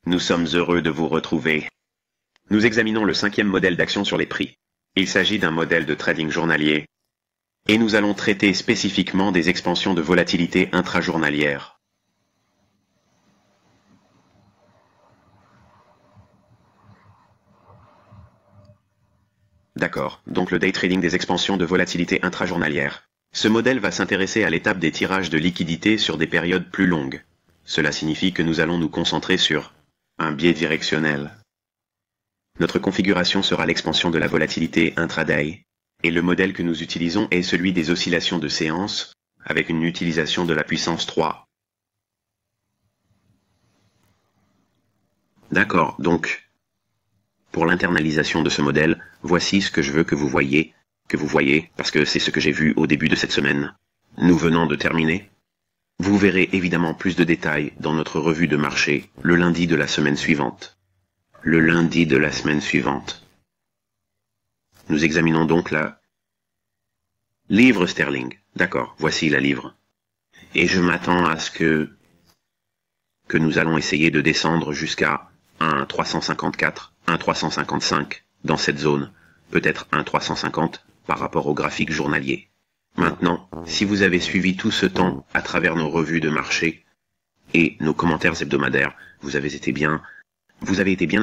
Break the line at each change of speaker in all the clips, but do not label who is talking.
Nous sommes heureux de vous retrouver. Nous examinons le 5e modèle d'action sur les prix. Il s'agit d'un modèle de trading journalier. Et nous allons traiter spécifiquement des expansions de volatilité intrajournalière. D'accord, donc le day trading des expansions de volatilité intrajournalière. Ce modèle va s'intéresser à l'étape des tirages de liquidités sur des périodes plus longues. Cela signifie que nous allons nous concentrer sur un biais directionnel. Notre configuration sera l'expansion de la volatilité intraday, et le modèle que nous utilisons est celui des oscillations de séance, avec une utilisation de la puissance 3. D'accord, donc, pour l'internalisation de ce modèle, voici ce que je veux que vous voyez, parce que c'est ce que j'ai vu au début de cette semaine. Nous venons de terminer. Vous verrez évidemment plus de détails dans notre revue de marché le lundi de la semaine suivante. Le lundi de la semaine suivante. Nous examinons donc la livre sterling. D'accord, voici la livre. Et je m'attends à ce que nous allons essayer de descendre jusqu'à 1,354, 1,355 dans cette zone, peut-être 1,350 par rapport au graphique journalier. Maintenant, si vous avez suivi tout ce temps à travers nos revues de marché et nos commentaires hebdomadaires, vous avez été bien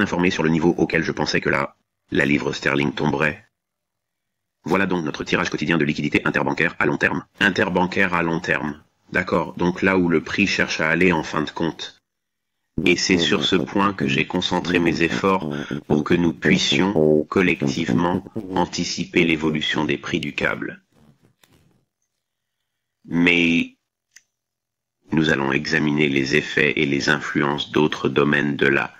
informé sur le niveau auquel je pensais que la livre sterling tomberait. Voilà donc notre tirage quotidien de liquidité interbancaire à long terme. Interbancaire à long terme. D'accord, donc là où le prix cherche à aller en fin de compte. Et c'est sur ce point que j'ai concentré mes efforts pour que nous puissions collectivement anticiper l'évolution des prix du câble. Mais nous allons examiner les effets et les influences d'autres domaines de la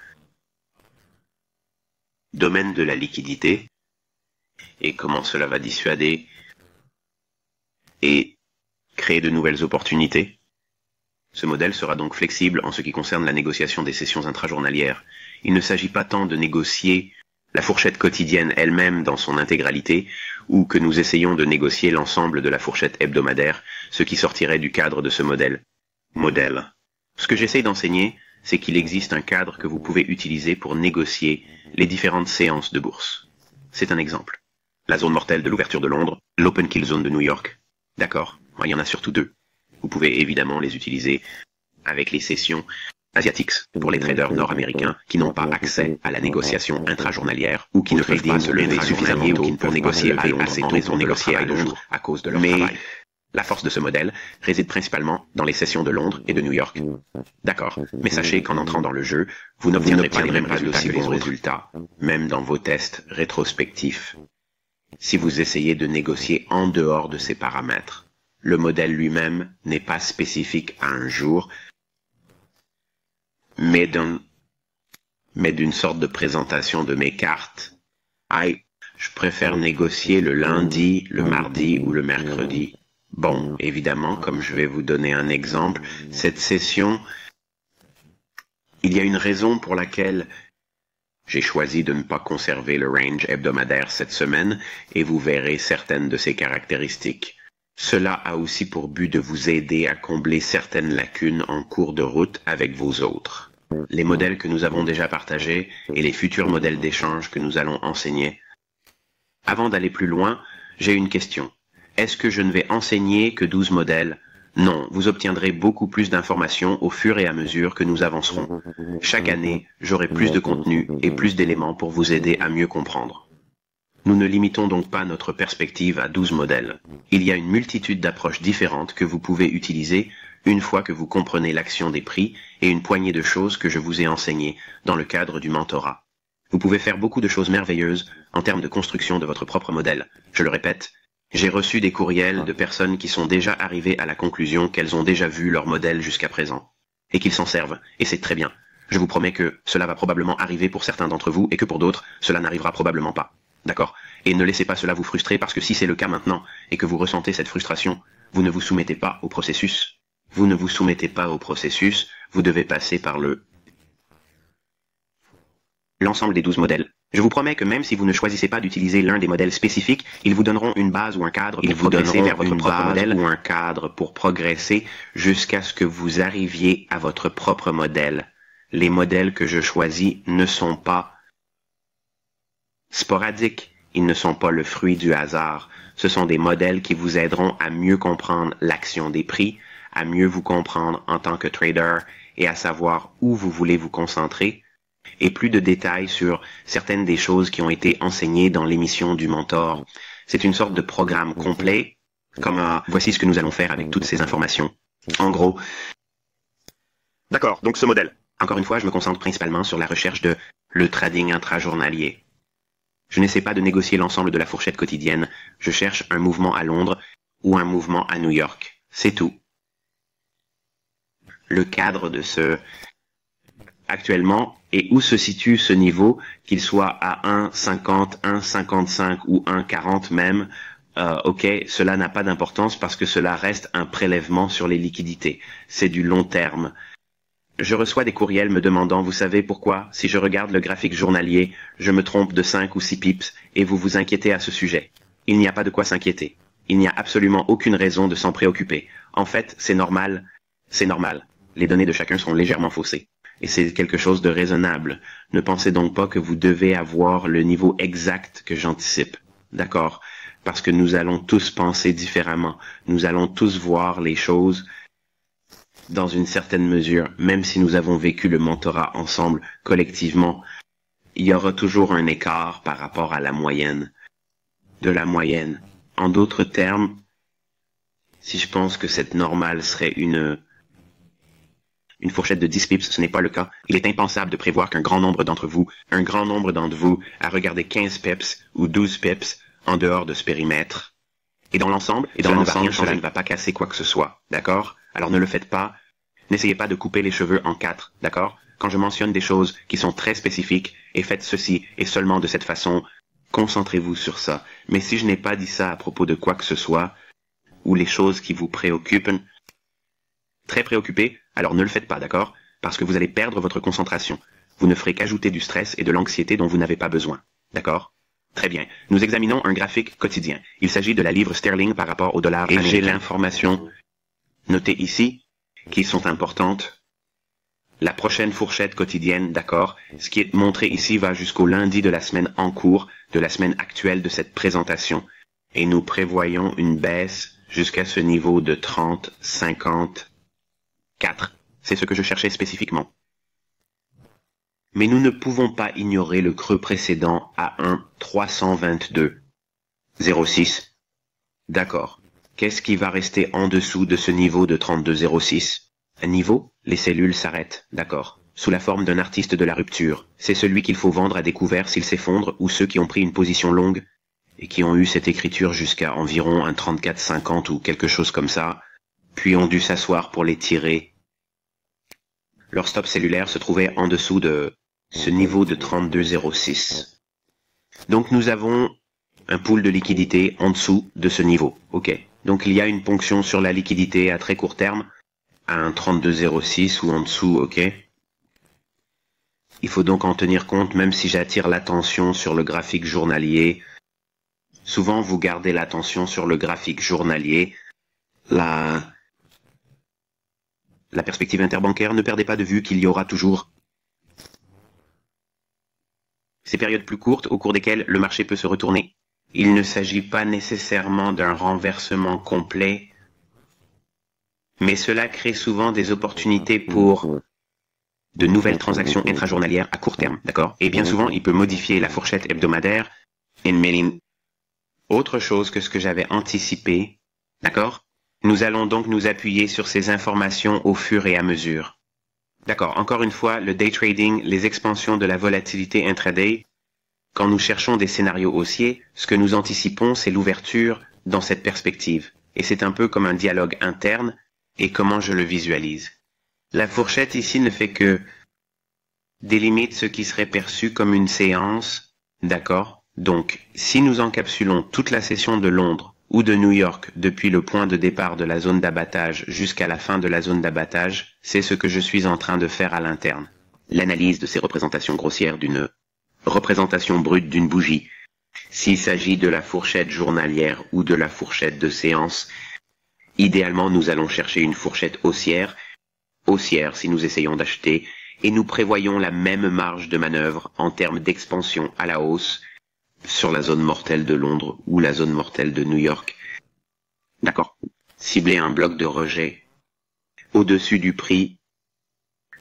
liquidité et comment cela va dissuader et créer de nouvelles opportunités. Ce modèle sera donc flexible en ce qui concerne la négociation des sessions intrajournalières. Il ne s'agit pas tant de négocier la fourchette quotidienne elle-même dans son intégralité, ou que nous essayons de négocier l'ensemble de la fourchette hebdomadaire, ce qui sortirait du cadre de ce modèle. Ce que j'essaye d'enseigner, c'est qu'il existe un cadre que vous pouvez utiliser pour négocier les différentes séances de bourse. C'est un exemple. La zone mortelle de l'ouverture de Londres, l'open kill zone de New York. D'accord, il y en a surtout deux. Vous pouvez évidemment les utiliser avec les sessions asiatiques pour les traders nord-américains qui n'ont pas accès à la négociation intrajournalière ou qui ne peuvent pas se lever suffisamment tôt pour négocier à Londres en raison de négocier à Londres à cause de leur travail. La force de ce modèle réside principalement dans les sessions de Londres et de New York. D'accord, mais sachez qu'en entrant dans le jeu, vous n'obtiendrez pas les mêmes résultats, même dans vos tests rétrospectifs. Si vous essayez de négocier en dehors de ces paramètres, le modèle lui-même n'est pas spécifique à un jour, mais d'une sorte de présentation de mes cartes. Je préfère négocier le lundi, le mardi ou le mercredi. Bon, évidemment, comme je vais vous donner un exemple, cette session, il y a une raison pour laquelle j'ai choisi de ne pas conserver le range hebdomadaire cette semaine, et vous verrez certaines de ses caractéristiques. Cela a aussi pour but de vous aider à combler certaines lacunes en cours de route avec vos autres. Les modèles que nous avons déjà partagés et les futurs modèles d'échange que nous allons enseigner. Avant d'aller plus loin, j'ai une question. Est-ce que je ne vais enseigner que 12 modèles? Non, vous obtiendrez beaucoup plus d'informations au fur et à mesure que nous avancerons. Chaque année, j'aurai plus de contenu et plus d'éléments pour vous aider à mieux comprendre. Nous ne limitons donc pas notre perspective à 12 modèles. Il y a une multitude d'approches différentes que vous pouvez utiliser une fois que vous comprenez l'action des prix et une poignée de choses que je vous ai enseignées dans le cadre du mentorat. Vous pouvez faire beaucoup de choses merveilleuses en termes de construction de votre propre modèle. Je le répète, j'ai reçu des courriels de personnes qui sont déjà arrivées à la conclusion qu'elles ont déjà vu leur modèle jusqu'à présent, et qu'ils s'en servent, et c'est très bien. Je vous promets que cela va probablement arriver pour certains d'entre vous, et que pour d'autres, cela n'arrivera probablement pas. D'accord? Et ne laissez pas cela vous frustrer, parce que si c'est le cas maintenant, et que vous ressentez cette frustration, vous ne vous soumettez pas au processus. Vous ne vous soumettez pas au processus, vous devez passer par l'ensemble des 12 modèles. Je vous promets que même si vous ne choisissez pas d'utiliser l'un des modèles spécifiques, ils vous donneront une base ou un cadre pour progresser vers votre propre modèle ou un cadre pour progresser jusqu'à ce que vous arriviez à votre propre modèle. Les modèles que je choisis ne sont pas sporadiques, ils ne sont pas le fruit du hasard. Ce sont des modèles qui vous aideront à mieux comprendre l'action des prix, à mieux vous comprendre en tant que trader et à savoir où vous voulez vous concentrer, et plus de détails sur certaines des choses qui ont été enseignées dans l'émission du mentor. C'est une sorte de programme complet, comme voici ce que nous allons faire avec toutes ces informations. En gros.
D'accord, donc ce modèle.
Encore une fois, je me concentre principalement sur la recherche de le trading intrajournalier. Je n'essaie pas de négocier l'ensemble de la fourchette quotidienne. Je cherche un mouvement à Londres ou un mouvement à New York. C'est tout. Le cadre de ce actuellement et où se situe ce niveau, qu'il soit à 1,50, 1,55 ou 1,40 même, ok, cela n'a pas d'importance parce que cela reste un prélèvement sur les liquidités. C'est du long terme. Je reçois des courriels me demandant, vous savez pourquoi, si je regarde le graphique journalier, je me trompe de 5 ou 6 pips et vous vous inquiétez à ce sujet. Il n'y a pas de quoi s'inquiéter. Il n'y a absolument aucune raison de s'en préoccuper. En fait, c'est normal. C'est normal. Les données de chacun sont légèrement faussées. Et c'est quelque chose de raisonnable. Ne pensez donc pas que vous devez avoir le niveau exact que j'anticipe. D'accord? Parce que nous allons tous penser différemment. Nous allons tous voir les choses dans une certaine mesure, même si nous avons vécu le mentorat ensemble, collectivement, il y aura toujours un écart par rapport à la moyenne. De la moyenne. En d'autres termes, si je pense que cette normale serait une fourchette de 10 pips, ce n'est pas le cas. Il est impensable de prévoir qu'un grand nombre d'entre vous, a regardé 15 pips ou 12 pips en dehors de ce périmètre. Et dans l'ensemble, cela ne va pas casser quoi que ce soit. D'accord? Alors ne le faites pas. N'essayez pas de couper les cheveux en 4. D'accord? Quand je mentionne des choses qui sont très spécifiques, et faites ceci et seulement de cette façon, concentrez-vous sur ça. Mais si je n'ai pas dit ça à propos de quoi que ce soit, ou les choses qui vous préoccupent, très préoccupés, alors ne le faites pas, d'accord? Parce que vous allez perdre votre concentration. Vous ne ferez qu'ajouter du stress et de l'anxiété dont vous n'avez pas besoin. D'accord? Très bien. Nous examinons un graphique quotidien. Il s'agit de la livre sterling par rapport au dollar américain. Et j'ai l'information notée ici, qui sont importantes. La prochaine fourchette quotidienne, d'accord? Ce qui est montré ici va jusqu'au lundi de la semaine en cours, de la semaine actuelle de cette présentation. Et nous prévoyons une baisse jusqu'à ce niveau de 30, 50, 4. C'est ce que je cherchais spécifiquement. Mais nous ne pouvons pas ignorer le creux précédent à 1,322,06. D'accord. Qu'est-ce qui va rester en dessous de ce niveau de 32,06? Un niveau? Les cellules s'arrêtent, d'accord. Sous la forme d'un artiste de la rupture. C'est celui qu'il faut vendre à découvert s'il s'effondre ou ceux qui ont pris une position longue et qui ont eu cette écriture jusqu'à environ un 34,50 ou quelque chose comme ça, puis ont dû s'asseoir pour les tirer. Leur stop cellulaire se trouvait en dessous de ce niveau de 32,06. Donc nous avons un pool de liquidité en dessous de ce niveau. Ok. Donc il y a une ponction sur la liquidité à très court terme, à un 32,06 ou en dessous, ok. Il faut donc en tenir compte, même si j'attire l'attention sur le graphique journalier. Souvent vous gardez l'attention sur le graphique journalier. La perspective interbancaire, ne perdez pas de vue qu'il y aura toujours ces périodes plus courtes au cours desquelles le marché peut se retourner. Il ne s'agit pas nécessairement d'un renversement complet, mais cela crée souvent des opportunités pour de nouvelles transactions intrajournalières à court terme, d'accord? Et bien souvent, il peut modifier la fourchette hebdomadaire. Autre chose que ce que j'avais anticipé, d'accord? Nous allons donc nous appuyer sur ces informations au fur et à mesure. D'accord, encore une fois, le day trading, les expansions de la volatilité intraday. Quand nous cherchons des scénarios haussiers, ce que nous anticipons, c'est l'ouverture dans cette perspective. Et c'est un peu comme un dialogue interne et comment je le visualise. La fourchette ici ne fait que délimite ce qui serait perçu comme une séance, d'accord? Donc, si nous encapsulons toute la session de Londres ou de New York depuis le point de départ de la zone d'abattage jusqu'à la fin de la zone d'abattage, c'est ce que je suis en train de faire à l'interne. L'analyse de ces représentations grossières d'une représentation brute d'une bougie. S'il s'agit de la fourchette journalière ou de la fourchette de séance, idéalement nous allons chercher une fourchette haussière si nous essayons d'acheter, et nous prévoyons la même marge de manœuvre en termes d'expansion à la hausse sur la zone mortelle de Londres ou la zone mortelle de New York. D'accord. Cibler un bloc de rejet au-dessus du prix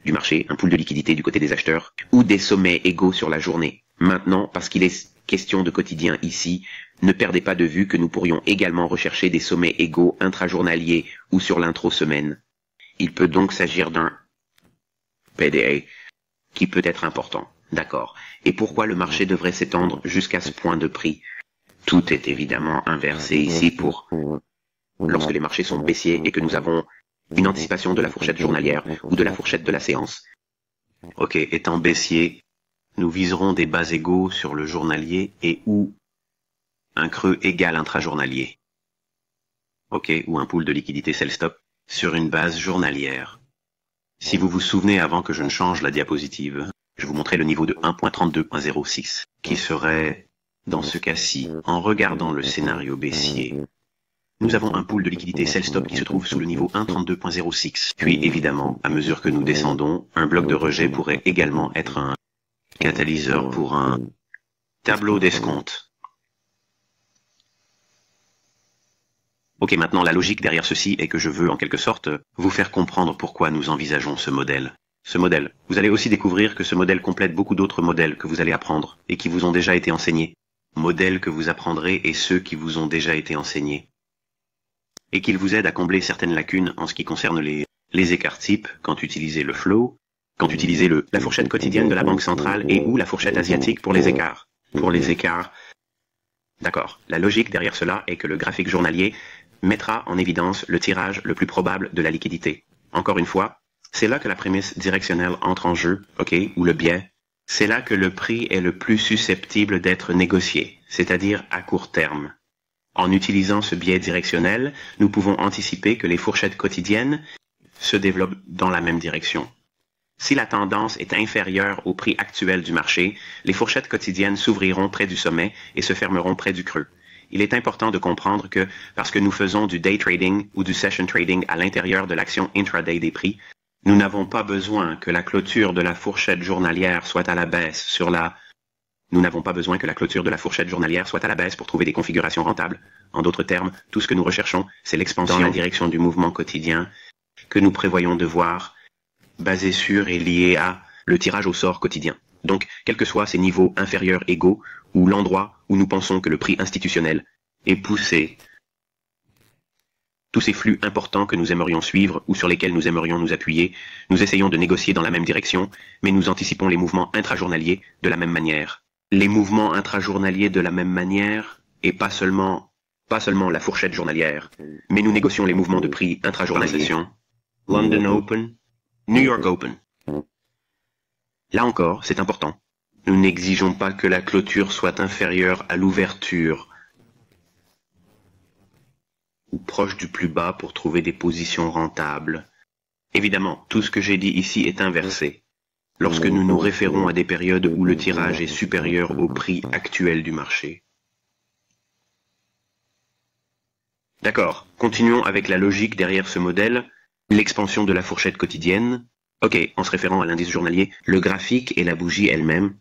du marché, un pool de liquidité du côté des acheteurs, ou des sommets égaux sur la journée. Maintenant, parce qu'il est question de quotidien ici, ne perdez pas de vue que nous pourrions également rechercher des sommets égaux intrajournaliers ou sur l'intro-semaine. Il peut donc s'agir d'un PDA qui peut être important. D'accord. Et pourquoi le marché devrait s'étendre jusqu'à ce point de prix? Tout est évidemment inversé ici pour lorsque les marchés sont baissiers et que nous avons une anticipation de la fourchette journalière ou de la fourchette de la séance.
Ok, étant baissier, nous viserons des bas égaux sur le journalier et ou un creux égal intrajournalier. Ok, ou un pool de liquidité sell stop sur une base journalière. Si vous vous souvenez avant que je ne change la diapositive, je vous montrais le niveau de 1.32.06, qui serait, dans ce cas-ci, en regardant le scénario baissier, nous avons un pool de liquidité sell stop qui se trouve sous le niveau 1.32.06. Puis évidemment, à mesure que nous descendons, un bloc de rejet pourrait également être un catalyseur pour un tableau d'escompte. Ok, maintenant la logique derrière ceci est que je veux en quelque sorte vous faire comprendre pourquoi nous envisageons ce modèle. Ce modèle, vous allez aussi découvrir que ce modèle complète beaucoup d'autres modèles que vous allez apprendre et qui vous ont déjà été enseignés. Modèles que vous apprendrez et ceux qui vous ont déjà été enseignés. Et qu'il vous aide à combler certaines lacunes en ce qui concerne les écarts types quand utilisez le flow, quand utilisez la fourchette quotidienne de la Banque centrale et ou la fourchette asiatique pour les écarts. Pour les écarts. D'accord. La logique derrière cela est que le graphique journalier mettra en évidence le tirage le plus probable de la liquidité. Encore une fois, c'est là que la prémisse directionnelle entre en jeu, ok, ou le biais. C'est là que le prix est le plus susceptible d'être négocié, c'est-à-dire à court terme. En utilisant ce biais directionnel, nous pouvons anticiper que les fourchettes quotidiennes se développent dans la même direction. Si la tendance est inférieure au prix actuel du marché, les fourchettes quotidiennes s'ouvriront près du sommet et se fermeront près du creux. Il est important de comprendre que, parce que nous faisons du day trading ou du session trading à l'intérieur de l'action intraday des prix, nous n'avons pas besoin que la clôture de la fourchette journalière soit à la baisse Nous n'avons pas besoin que la clôture de la fourchette journalière soit à la baisse pour trouver des configurations rentables. En d'autres termes, tout ce que nous recherchons, c'est l'expansion dans la direction du mouvement quotidien que nous prévoyons de voir, basé sur et lié à le tirage au sort quotidien. Donc, quels que soient ces niveaux inférieurs égaux, ou l'endroit où nous pensons que le prix institutionnel est poussé, tous ces flux importants que nous aimerions suivre ou sur lesquels nous aimerions nous appuyer, nous essayons de négocier dans la même direction, mais nous anticipons les mouvements intrajournaliers de la même manière. Les mouvements intrajournaliers de la même manière, et pas seulement la fourchette journalière, mais nous négocions les mouvements de prix intrajournaliers. London Open, New York Open. Là encore, c'est important. Nous n'exigeons pas que la clôture soit inférieure à l'ouverture ou proche du plus bas pour trouver des positions rentables. Évidemment, tout ce que j'ai dit ici est inversé. Lorsque nous nous référons à des périodes où le tirage est supérieur au prix actuel du marché. D'accord, continuons avec la logique derrière ce modèle, l'expansion de la fourchette quotidienne. Ok, en se référant à l'indice journalier, le graphique et la bougie elle-même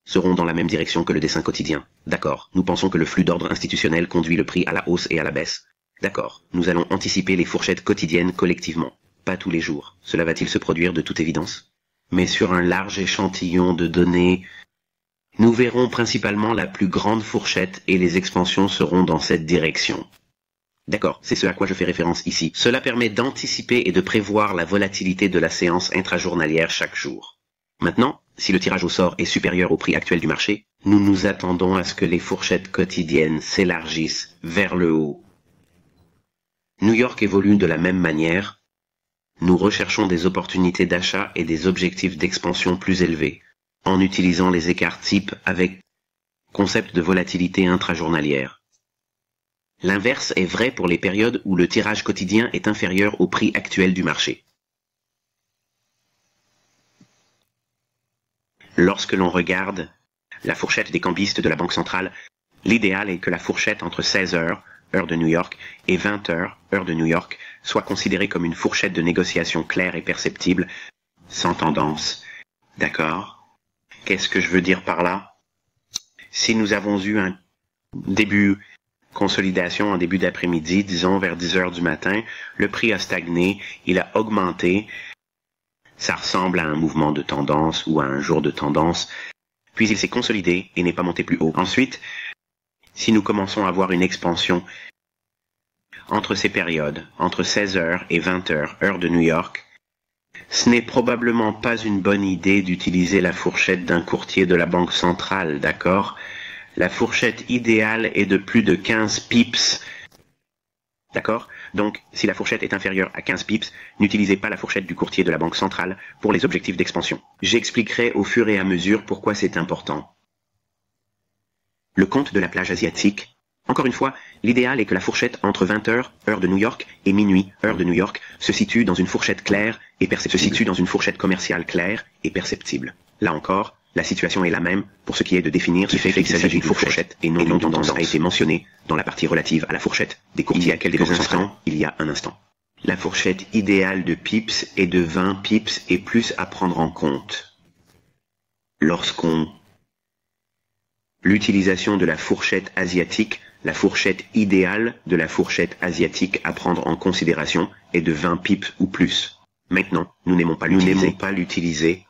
seront dans la même direction que le dessin quotidien. D'accord, nous pensons que le flux d'ordre institutionnel conduit le prix à la hausse et à la baisse. D'accord, nous allons anticiper les fourchettes quotidiennes collectivement, pas tous les jours. Cela va-t-il se produire de toute évidence? Mais sur un large échantillon de données, nous verrons principalement la plus grande fourchette et les expansions seront dans cette direction. D'accord, c'est ce à quoi je fais référence ici. Cela permet d'anticiper et de prévoir la volatilité de la séance intrajournalière chaque jour. Maintenant, si le tirage au sort est supérieur au prix actuel du marché, nous nous attendons à ce que les fourchettes quotidiennes s'élargissent vers le haut. New York évolue de la même manière. Nous recherchons des opportunités d'achat et des objectifs d'expansion plus élevés, en utilisant les écarts types avec concept de volatilité intrajournalière. L'inverse est vrai pour les périodes où le tirage quotidien est inférieur au prix actuel du marché. Lorsque l'on regarde la fourchette des cambistes de la Banque centrale, l'idéal est que la fourchette entre 16 heures, heure de New York, et 20 heures, heure de New York, soit considérée comme une fourchette de négociation claire et perceptible,
sans tendance. D'accord? Qu'est-ce que je veux dire par là? Si nous avons eu un début consolidation en début d'après-midi, disons vers 10 heures du matin, le prix a stagné, il a augmenté, ça ressemble à un mouvement de tendance ou à un jour de tendance, puis il s'est consolidé et n'est pas monté plus haut. Ensuite, si nous commençons à voir une expansion entre ces périodes, entre 16 heures et 20 heures, heure de New York, ce n'est probablement pas une bonne idée d'utiliser la fourchette d'un courtier de la Banque centrale, d'accord? La fourchette idéale est de plus de 15 pips. D'accord? Donc, si la fourchette est inférieure à 15 pips, n'utilisez pas la fourchette du courtier de la Banque centrale pour les objectifs d'expansion. J'expliquerai au fur et à mesure pourquoi c'est important. Le compte de la plage asiatique. Encore une fois, l'idéal est que la fourchette entre 20 heures, heure de New York, et minuit, heure de New York, se situe dans une fourchette claire et perceptible. Se situe dans une fourchette commerciale claire et perceptible. Là encore, la situation est la même pour ce qui est de définir ce fait qu'il s'agit d'une fourchette et non d'une tendance a été mentionné dans la partie relative à la fourchette des courtiers. Il y a quelques instants, il y a un instant. La fourchette idéale de pips est de 20 pips et plus à prendre en compte. L'utilisation de la fourchette asiatique, la fourchette idéale de la fourchette asiatique à prendre en considération est de 20 pips ou plus. Maintenant, nous n'aimons pas l'utiliser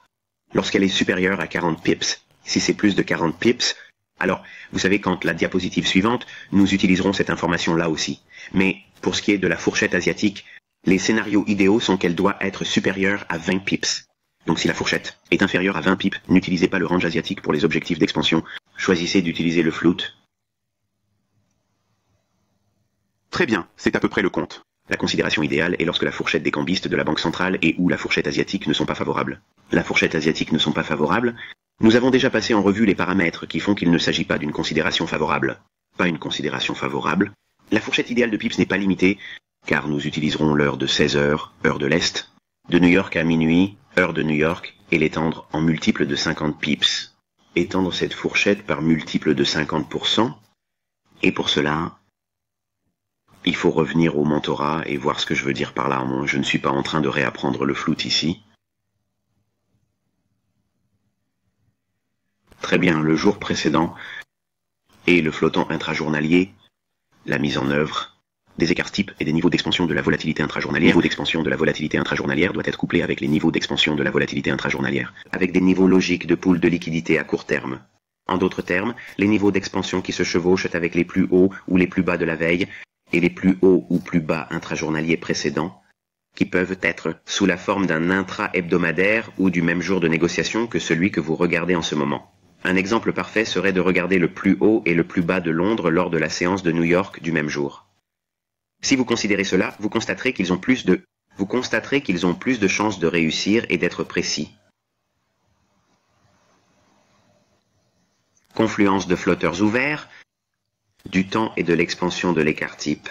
lorsqu'elle est supérieure à 40 pips. Si c'est plus de 40 pips, alors, vous savez, quand la diapositive suivante, nous utiliserons cette information là aussi. Mais, pour ce qui est de la fourchette asiatique, les scénarios idéaux sont qu'elle doit être supérieure à 20 pips. Donc si la fourchette est inférieure à 20 pips, n'utilisez pas le range asiatique pour les objectifs d'expansion. Choisissez d'utiliser le float.
Très bien, c'est à peu près le compte.
La considération idéale est lorsque la fourchette des cambistes de la Banque centrale et ou la fourchette asiatique ne sont pas favorables. La fourchette asiatique ne sont pas favorables. Nous avons déjà passé en revue les paramètres qui font qu'il ne s'agit pas d'une considération favorable. Pas une considération favorable. La fourchette idéale de pips n'est pas limitée, car nous utiliserons l'heure de 16 heures, heure de l'Est, de New York à minuit, heure de New York, et l'étendre en multiple de 50 pips. Étendre cette fourchette par multiple de 50%, et pour cela, il faut revenir au mentorat et voir ce que je veux dire par là. Je ne suis pas en train de réapprendre le float ici. Très bien, le jour précédent et le flottant intrajournalier, la mise en œuvre des écarts types et des niveaux d'expansion de la volatilité intrajournalière. Le niveau d'expansion de la volatilité intrajournalière doit être couplé avec les niveaux d'expansion de la volatilité intrajournalière, avec des niveaux logiques de pool de liquidité à court terme. En d'autres termes, les niveaux d'expansion qui se chevauchent avec les plus hauts ou les plus bas de la veille et les plus hauts ou plus bas intrajournaliers précédents, qui peuvent être sous la forme d'un intra-hebdomadaire ou du même jour de négociation que celui que vous regardez en ce moment. Un exemple parfait serait de regarder le plus haut et le plus bas de Londres lors de la séance de New York du même jour. Si vous considérez cela, vous constaterez qu'ils ont plus de chances de réussir et d'être précis. Confluence de flotteurs ouverts, du temps et de l'expansion de l'écart type.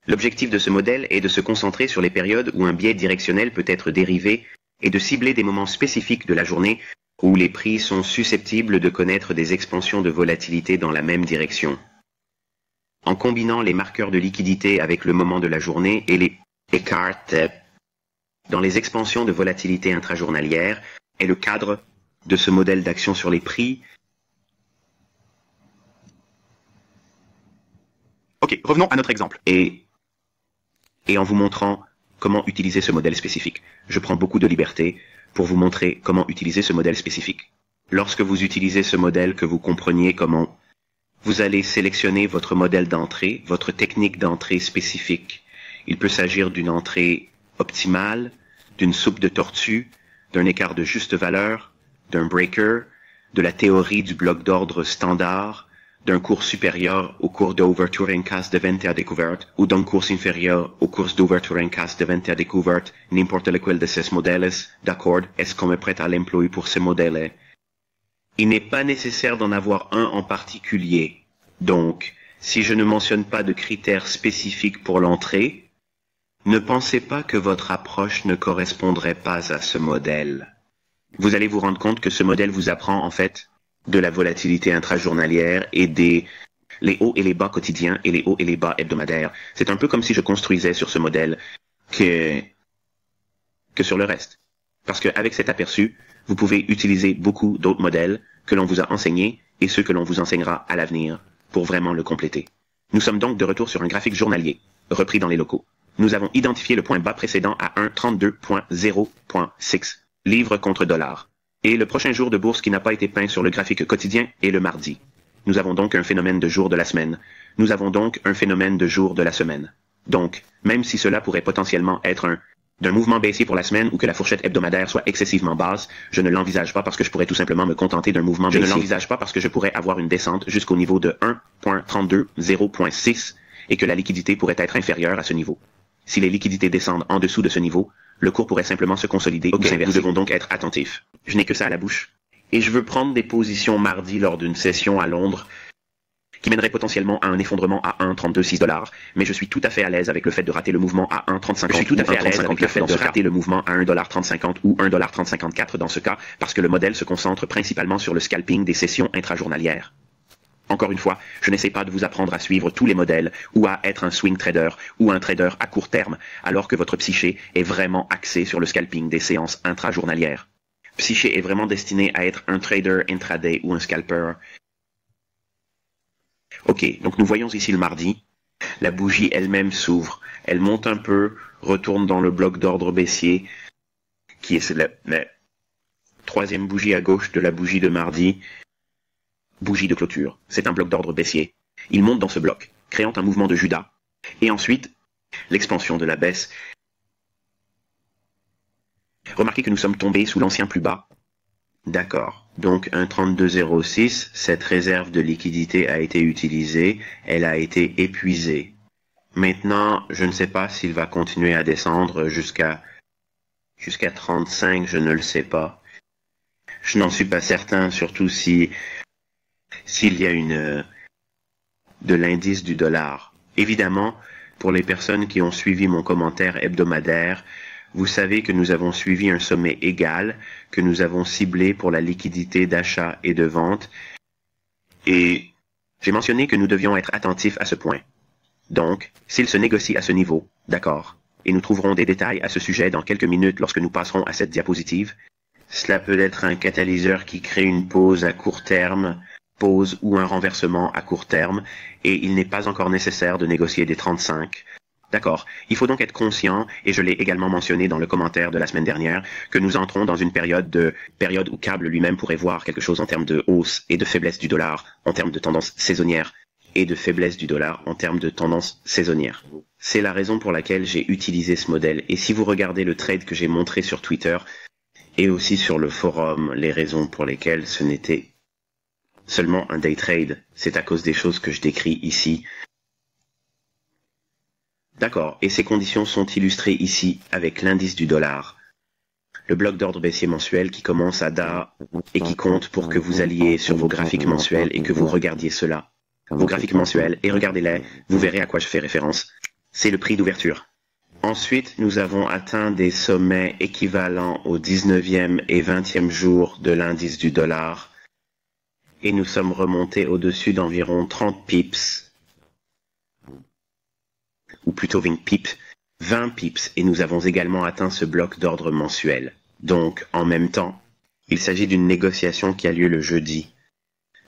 L'objectif de ce modèle est de se concentrer sur les périodes où un biais directionnel peut être dérivé et de cibler des moments spécifiques de la journée où les prix sont susceptibles de connaître des expansions de volatilité dans la même direction. En combinant les marqueurs de liquidité avec le moment de la journée et les écarts type dans les expansions de volatilité intrajournalière est le cadre de ce modèle d'action sur les prix.
Ok, revenons à notre exemple.
Et en vous montrant comment utiliser ce modèle spécifique. Je prends beaucoup de liberté pour vous montrer comment utiliser ce modèle spécifique. Lorsque vous utilisez ce modèle, que vous compreniez comment, vous allez sélectionner votre modèle d'entrée, votre technique d'entrée spécifique. Il peut s'agir d'une entrée optimale, d'une soupe de tortue, d'un écart de juste valeur, d'un breaker, de la théorie du bloc d'ordre standard, d'un cours supérieur au cours d'ouverture en cas de vente à découverte ou d'un cours inférieur au cours d'ouverture en cas de vente à découverte, n'importe lequel de ces modèles, d'accord, est-ce qu'on est prêt à l'employer pour ces modèles? Il n'est pas nécessaire d'en avoir un en particulier. Donc, si je ne mentionne pas de critères spécifiques pour l'entrée, ne pensez pas que votre approche ne correspondrait pas à ce modèle. Vous allez vous rendre compte que ce modèle vous apprend en fait de la volatilité intrajournalière et les hauts et les bas quotidiens et les hauts et les bas hebdomadaires. C'est un peu comme si je construisais sur ce modèle que sur le reste. Parce qu'avec cet aperçu, vous pouvez utiliser beaucoup d'autres modèles que l'on vous a enseignés et ceux que l'on vous enseignera à l'avenir pour vraiment le compléter. Nous sommes donc de retour sur un graphique journalier, repris dans les locaux. Nous avons identifié le point bas précédent à 1,32.0.6 livres contre dollars. Et le prochain jour de bourse qui n'a pas été peint sur le graphique quotidien est le mardi. Nous avons donc un phénomène de jour de la semaine. Nous avons donc un phénomène de jour de la semaine. Donc, même si cela pourrait potentiellement être d'un mouvement baissier pour la semaine ou que la fourchette hebdomadaire soit excessivement basse, je ne l'envisage pas parce que je pourrais tout simplement me contenter d'un mouvement baissier. Je ne l'envisage pas parce que je pourrais avoir une descente jusqu'au niveau de 1.32.0.6 et que la liquidité pourrait être inférieure à ce niveau. Si les liquidités descendent en dessous de ce niveau, le cours pourrait simplement se consolider ou s'inverser. Nous devons donc être attentifs. Je n'ai que ça à la bouche. Et je veux prendre des positions mardi lors d'une session à Londres qui mènerait potentiellement à un effondrement à 1,32,6 $, mais je suis tout à fait à l'aise avec le fait de rater le mouvement à 1,3050. Je suis tout à fait à l'aise avec le fait de rater le mouvement à 1,3050 ou 1,3054 dans ce cas, parce que le modèle se concentre principalement sur le scalping des sessions intrajournalières. Encore une fois, je n'essaie pas de vous apprendre à suivre tous les modèles ou à être un swing trader ou un trader à court terme, alors que votre psyché est vraiment axée sur le scalping des séances intrajournalières. Psyché est vraiment destiné à être un trader intraday ou un scalper. Ok, donc nous voyons ici le mardi. La bougie elle-même s'ouvre. Elle monte un peu, retourne dans le bloc d'ordre baissier, qui est la troisième bougie à gauche de la bougie de mardi. Bougie de clôture. C'est un bloc d'ordre baissier. Il monte dans ce bloc, créant un mouvement de Judas. Et ensuite, l'expansion de la baisse. Remarquez que nous sommes tombés sous l'ancien plus bas. D'accord. Donc 1,3206, cette réserve de liquidité a été utilisée, elle a été épuisée. Maintenant, je ne sais pas s'il va continuer à descendre jusqu'à 35, je ne le sais pas. Je n'en suis pas certain, surtout s'il y a de l'indice du dollar. Évidemment, pour les personnes qui ont suivi mon commentaire hebdomadaire, vous savez que nous avons suivi un sommet égal, que nous avons ciblé pour la liquidité d'achat et de vente, et j'ai mentionné que nous devions être attentifs à ce point. Donc, s'il se négocie à ce niveau, d'accord, et nous trouverons des détails à ce sujet dans quelques minutes lorsque nous passerons à cette diapositive, cela peut être un catalyseur qui crée une pause à court terme, pause ou un renversement à court terme, et il n'est pas encore nécessaire de négocier des 35. D'accord. Il faut donc être conscient, et je l'ai également mentionné dans le commentaire de la semaine dernière, que nous entrons dans une période où Cable lui-même pourrait voir quelque chose en termes de hausse et de faiblesse du dollar, en termes de tendance saisonnière, et de faiblesse du dollar en termes de tendance saisonnière. C'est la raison pour laquelle j'ai utilisé ce modèle. Et si vous regardez le trade que j'ai montré sur Twitter, et aussi sur le forum, les raisons pour lesquelles ce n'était seulement un day trade, c'est à cause des choses que je décris ici. D'accord, et ces conditions sont illustrées ici avec l'indice du dollar. Le bloc d'ordre baissier mensuel qui commence à DA et qui compte pour que vous alliez sur vos graphiques mensuels et que vous regardiez cela. Vos graphiques mensuels, et regardez-les, vous verrez à quoi je fais référence. C'est le prix d'ouverture. Ensuite, nous avons atteint des sommets équivalents au 19e et 20e jour de l'indice du dollar. Et nous sommes remontés au-dessus d'environ 30 pips. Ou plutôt 20 pips, et nous avons également atteint ce bloc d'ordre mensuel. Donc, en même temps, il s'agit d'une négociation qui a lieu le jeudi.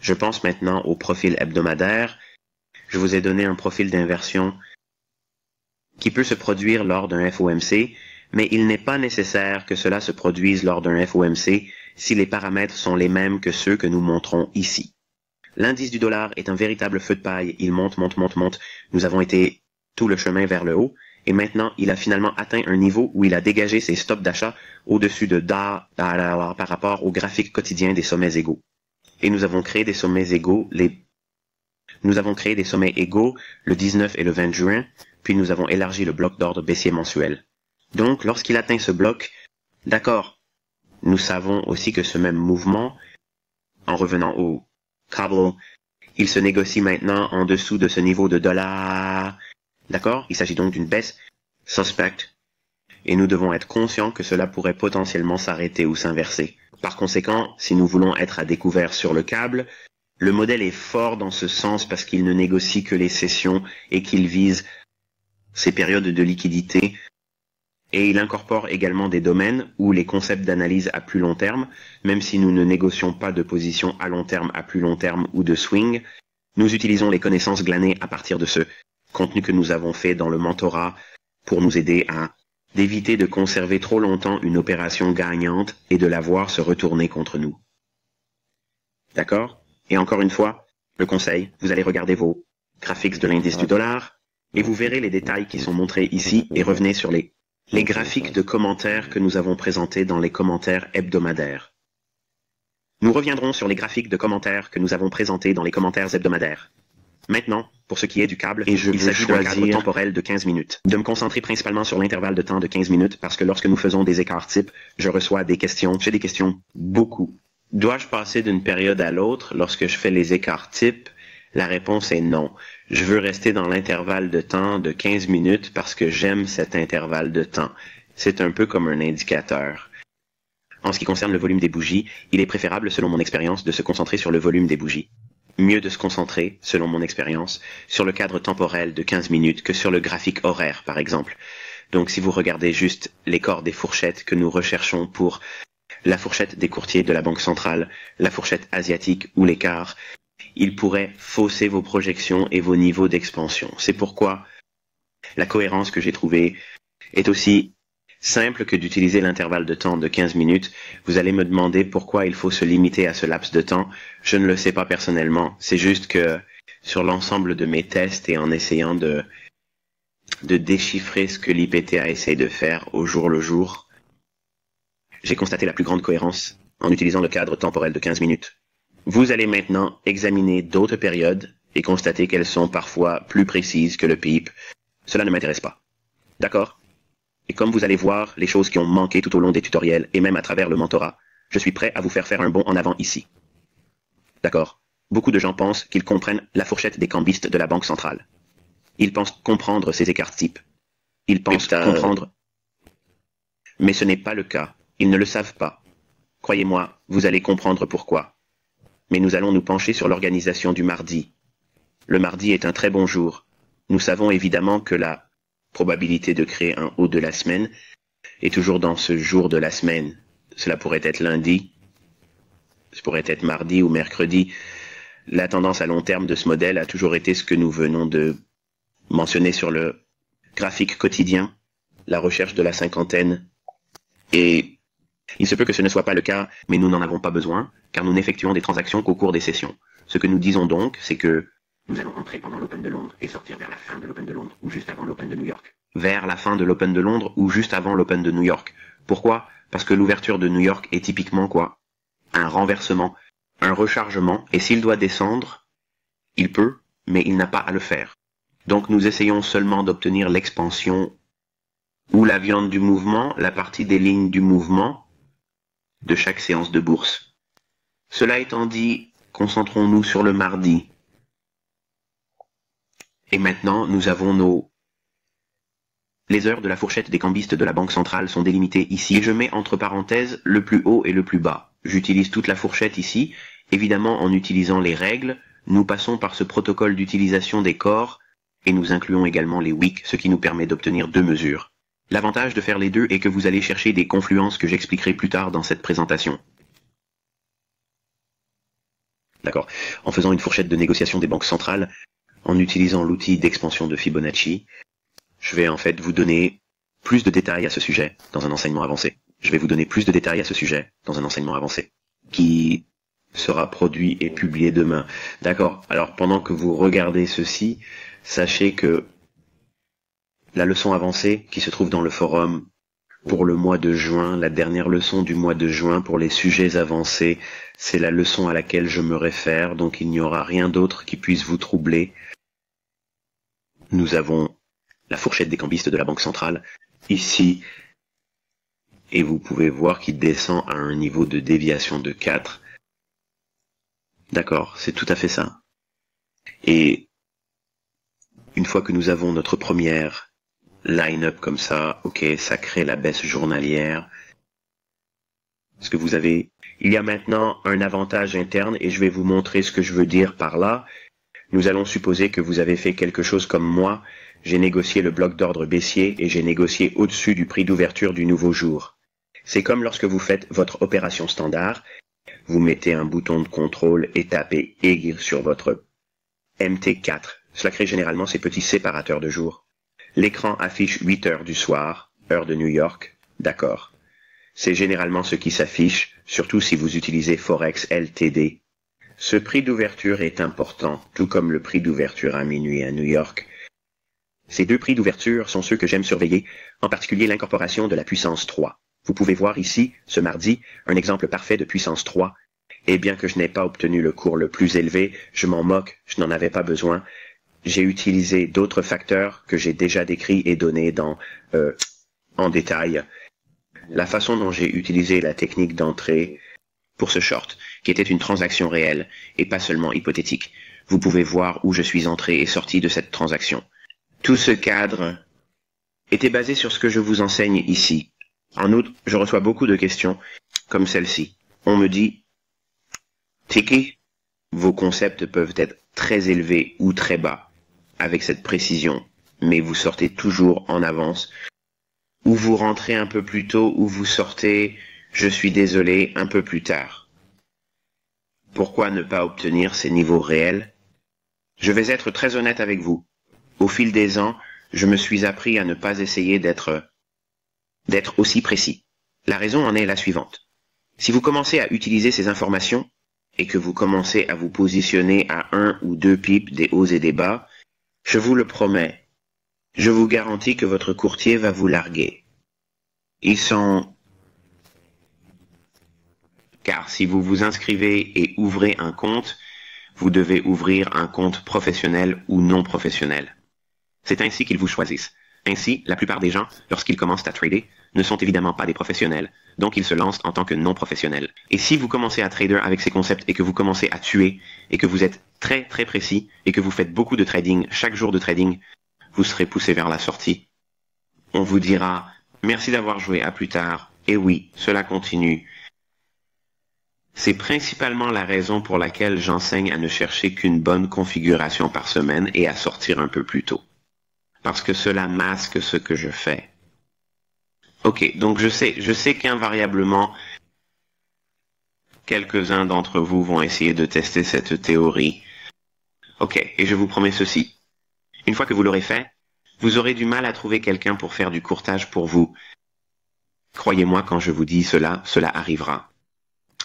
Je pense maintenant au profil hebdomadaire. Je vous ai donné un profil d'inversion qui peut se produire lors d'un FOMC, mais il n'est pas nécessaire que cela se produise lors d'un FOMC si les paramètres sont les mêmes que ceux que nous montrons ici. L'indice du dollar est un véritable feu de paille. Il monte. Nous avons été tout le chemin vers le haut, et maintenant il a finalement atteint un niveau où il a dégagé ses stops d'achat au-dessus de par rapport au graphique quotidien des sommets égaux. Et nous avons créé des sommets égaux le 19 et le 20 juin, puis nous avons élargi le bloc d'ordre baissier mensuel. Donc, lorsqu'il atteint ce bloc, d'accord, nous savons aussi que ce même mouvement, en revenant au cable, il se négocie maintenant en dessous de ce niveau de dollar. D'accord? Il s'agit donc d'une baisse suspecte. Et nous devons être conscients que cela pourrait potentiellement s'arrêter ou s'inverser. Par conséquent, si nous voulons être à découvert sur le câble, le modèle est fort dans ce sens parce qu'il ne négocie que les sessions et qu'il vise ces périodes de liquidité Et il incorpore également des domaines où les concepts d'analyse à plus long terme, même si nous ne négocions pas de position à long terme, à plus long terme ou de swing, nous utilisons les connaissances glanées à partir de ce contenu que nous avons fait dans le mentorat pour nous aider à d'éviter de conserver trop longtemps une opération gagnante et de la voir se retourner contre nous. D'accord? Et encore une fois, le conseil, vous allez regarder vos graphiques de l'indice du dollar et vous verrez les détails qui sont montrés ici et revenez sur les graphiques de commentaires que nous avons présentés dans les commentaires hebdomadaires. Nous reviendrons sur les graphiques de commentaires que nous avons présentés dans les commentaires hebdomadaires. Maintenant, pour ce qui est du câble, il s'agit d'un cadre temporel de 15 minutes. De me concentrer principalement sur l'intervalle de temps de 15 minutes parce que lorsque nous faisons des écarts types, je reçois des questions. J'ai des questions beaucoup. Dois-je passer d'une période à l'autre lorsque je fais les écarts types? La réponse est non. Je veux rester dans l'intervalle de temps de 15 minutes parce que j'aime cet intervalle de temps. C'est un peu comme un indicateur. En ce qui concerne le volume des bougies, il est préférable, selon mon expérience, de se concentrer sur le volume des bougies. Mieux de se concentrer, selon mon expérience, sur le cadre temporel de 15 minutes que sur le graphique horaire, par exemple. Donc si vous regardez juste les corps des fourchettes que nous recherchons pour la fourchette des courtiers de la Banque centrale, la fourchette asiatique ou l'écart, il pourrait fausser vos projections et vos niveaux d'expansion. C'est pourquoi la cohérence que j'ai trouvée est aussi simple que d'utiliser l'intervalle de temps de 15 minutes. Vous allez me demander pourquoi il faut se limiter à ce laps de temps. Je ne le sais pas personnellement. C'est juste que sur l'ensemble de mes tests et en essayant de déchiffrer ce que l'IPTA essaie de faire au jour le jour, j'ai constaté la plus grande cohérence en utilisant le cadre temporel de 15 minutes. Vous allez maintenant examiner d'autres périodes et constater qu'elles sont parfois plus précises que le PIP. Cela ne m'intéresse pas. D'accord? Et comme vous allez voir les choses qui ont manqué tout au long des tutoriels et même à travers le mentorat, je suis prêt à vous faire un bond en avant ici. D'accord? Beaucoup de gens pensent qu'ils comprennent la fourchette des cambistes de la Banque centrale. Ils pensent comprendre ces écarts types. Ils pensent comprendre. Mais ce n'est pas le cas. Ils ne le savent pas. Croyez-moi, vous allez comprendre pourquoi. Mais nous allons nous pencher sur l'organisation du mardi. Le mardi est un très bon jour. Nous savons évidemment que la probabilité de créer un haut de la semaine est toujours dans ce jour de la semaine. Cela pourrait être lundi, ce pourrait être mardi ou mercredi. La tendance à long terme de ce modèle a toujours été ce que nous venons de mentionner sur le graphique quotidien, la recherche de la cinquantaine. Et il se peut que ce ne soit pas le cas, mais nous n'en avons pas besoin, car nous n'effectuons des transactions qu'au cours des sessions. Ce que nous disons donc, c'est que nous allons entrer pendant l'Open de Londres et sortir vers la fin de l'Open de Londres ou juste avant l'Open de New York. Vers la fin de l'Open de Londres ou juste avant l'Open de New York. Pourquoi? Parce que l'ouverture de New York est typiquement quoi? Un renversement, un rechargement, et s'il doit descendre, il peut, mais il n'a pas à le faire. Donc nous essayons seulement d'obtenir l'expansion ou la viande du mouvement, la partie des lignes du mouvement de chaque séance de bourse. Cela étant dit, concentrons-nous sur le mardi. Et maintenant, nous avons les heures de la fourchette des cambistes de la Banque centrale sont délimitées ici. Et je mets entre parenthèses le plus haut et le plus bas. J'utilise toute la fourchette ici. Évidemment, en utilisant les règles, nous passons par ce protocole d'utilisation des corps et nous incluons également les wicks, ce qui nous permet d'obtenir deux mesures. L'avantage de faire les deux est que vous allez chercher des confluences que j'expliquerai plus tard dans cette présentation. D'accord. En faisant une fourchette de négociation des banques centrales, en utilisant l'outil d'expansion de Fibonacci, je vais en fait vous donner plus de détails à ce sujet dans un enseignement avancé. Je vais vous donner plus de détails à ce sujet dans un enseignement avancé qui sera produit et publié demain. D'accord. Alors pendant que vous regardez ceci, sachez que la leçon avancée qui se trouve dans le forum pour le mois de juin, la dernière leçon du mois de juin pour les sujets avancés, c'est la leçon à laquelle je me réfère, donc il n'y aura rien d'autre qui puisse vous troubler. Nous avons la fourchette des cambistes de la Banque centrale ici, et vous pouvez voir qu'il descend à un niveau de déviation de 4. D'accord, c'est tout à fait ça. Et une fois que nous avons notre première line-up comme ça, ok, ça crée la baisse journalière. Ce que vous avez, il y a maintenant un avantage interne et je vais vous montrer ce que je veux dire par là. Nous allons supposer que vous avez fait quelque chose comme moi, j'ai négocié le bloc d'ordre baissier et j'ai négocié au-dessus du prix d'ouverture du nouveau jour. C'est comme lorsque vous faites votre opération standard, vous mettez un bouton de contrôle et tapez Y sur votre MT4. Cela crée généralement ces petits séparateurs de jour. L'écran affiche 8 heures du soir, heure de New York, d'accord. C'est généralement ce qui s'affiche, surtout si vous utilisez Forex LTD. Ce prix d'ouverture est important, tout comme le prix d'ouverture à minuit à New York. Ces deux prix d'ouverture sont ceux que j'aime surveiller, en particulier l'incorporation de la puissance 3. Vous pouvez voir ici, ce mardi, un exemple parfait de puissance 3. Et bien que je n'ai pas obtenu le cours le plus élevé, je m'en moque, je n'en avais pas besoin. J'ai utilisé d'autres facteurs que j'ai déjà décrits et donnés en détail. La façon dont j'ai utilisé la technique d'entrée pour ce short, qui était une transaction réelle et pas seulement hypothétique. Vous pouvez voir où je suis entré et sorti de cette transaction. Tout ce cadre était basé sur ce que je vous enseigne ici. En outre, je reçois beaucoup de questions comme celle-ci. On me dit, Tiki, vos concepts peuvent être très élevés ou très bas avec cette précision, mais vous sortez toujours en avance, ou vous rentrez un peu plus tôt, ou vous sortez, je suis désolé, un peu plus tard. Pourquoi ne pas obtenir ces niveaux réels? Je vais être très honnête avec vous. Au fil des ans, je me suis appris à ne pas essayer d'être aussi précis. La raison en est la suivante. Si vous commencez à utiliser ces informations et que vous commencez à vous positionner à 1 ou 2 pips des hauts et des bas, je vous le promets, je vous garantis que votre courtier va vous larguer. Car si vous vous inscrivez et ouvrez un compte, vous devez ouvrir un compte professionnel ou non professionnel. C'est ainsi qu'ils vous choisissent. Ainsi, la plupart des gens, lorsqu'ils commencent à trader, ne sont évidemment pas des professionnels, donc ils se lancent en tant que non-professionnels. Et si vous commencez à trader avec ces concepts et que vous commencez à tuer, et que vous êtes très très précis, et que vous faites beaucoup de trading, chaque jour de trading, vous serez poussé vers la sortie. On vous dira, merci d'avoir joué, à plus tard, et oui, cela continue. C'est principalement la raison pour laquelle j'enseigne à ne chercher qu'une bonne configuration par semaine et à sortir un peu plus tôt. Parce que cela masque ce que je fais. Ok, donc je sais qu'invariablement, quelques-uns d'entre vous vont essayer de tester cette théorie. Ok, et je vous promets ceci. Une fois que vous l'aurez fait, vous aurez du mal à trouver quelqu'un pour faire du courtage pour vous. Croyez-moi quand je vous dis cela, cela arrivera.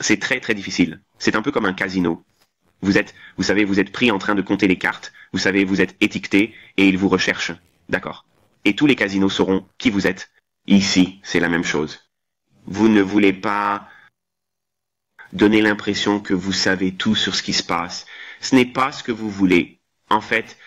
C'est très très difficile. C'est un peu comme un casino. Vous êtes pris en train de compter les cartes. Vous savez, vous êtes étiqueté et ils vous recherchent. D'accord. Et tous les casinos sauront qui vous êtes. Ici, c'est la même chose. Vous ne voulez pas donner l'impression que vous savez tout sur ce qui se passe. Ce n'est pas ce que vous voulez. En fait,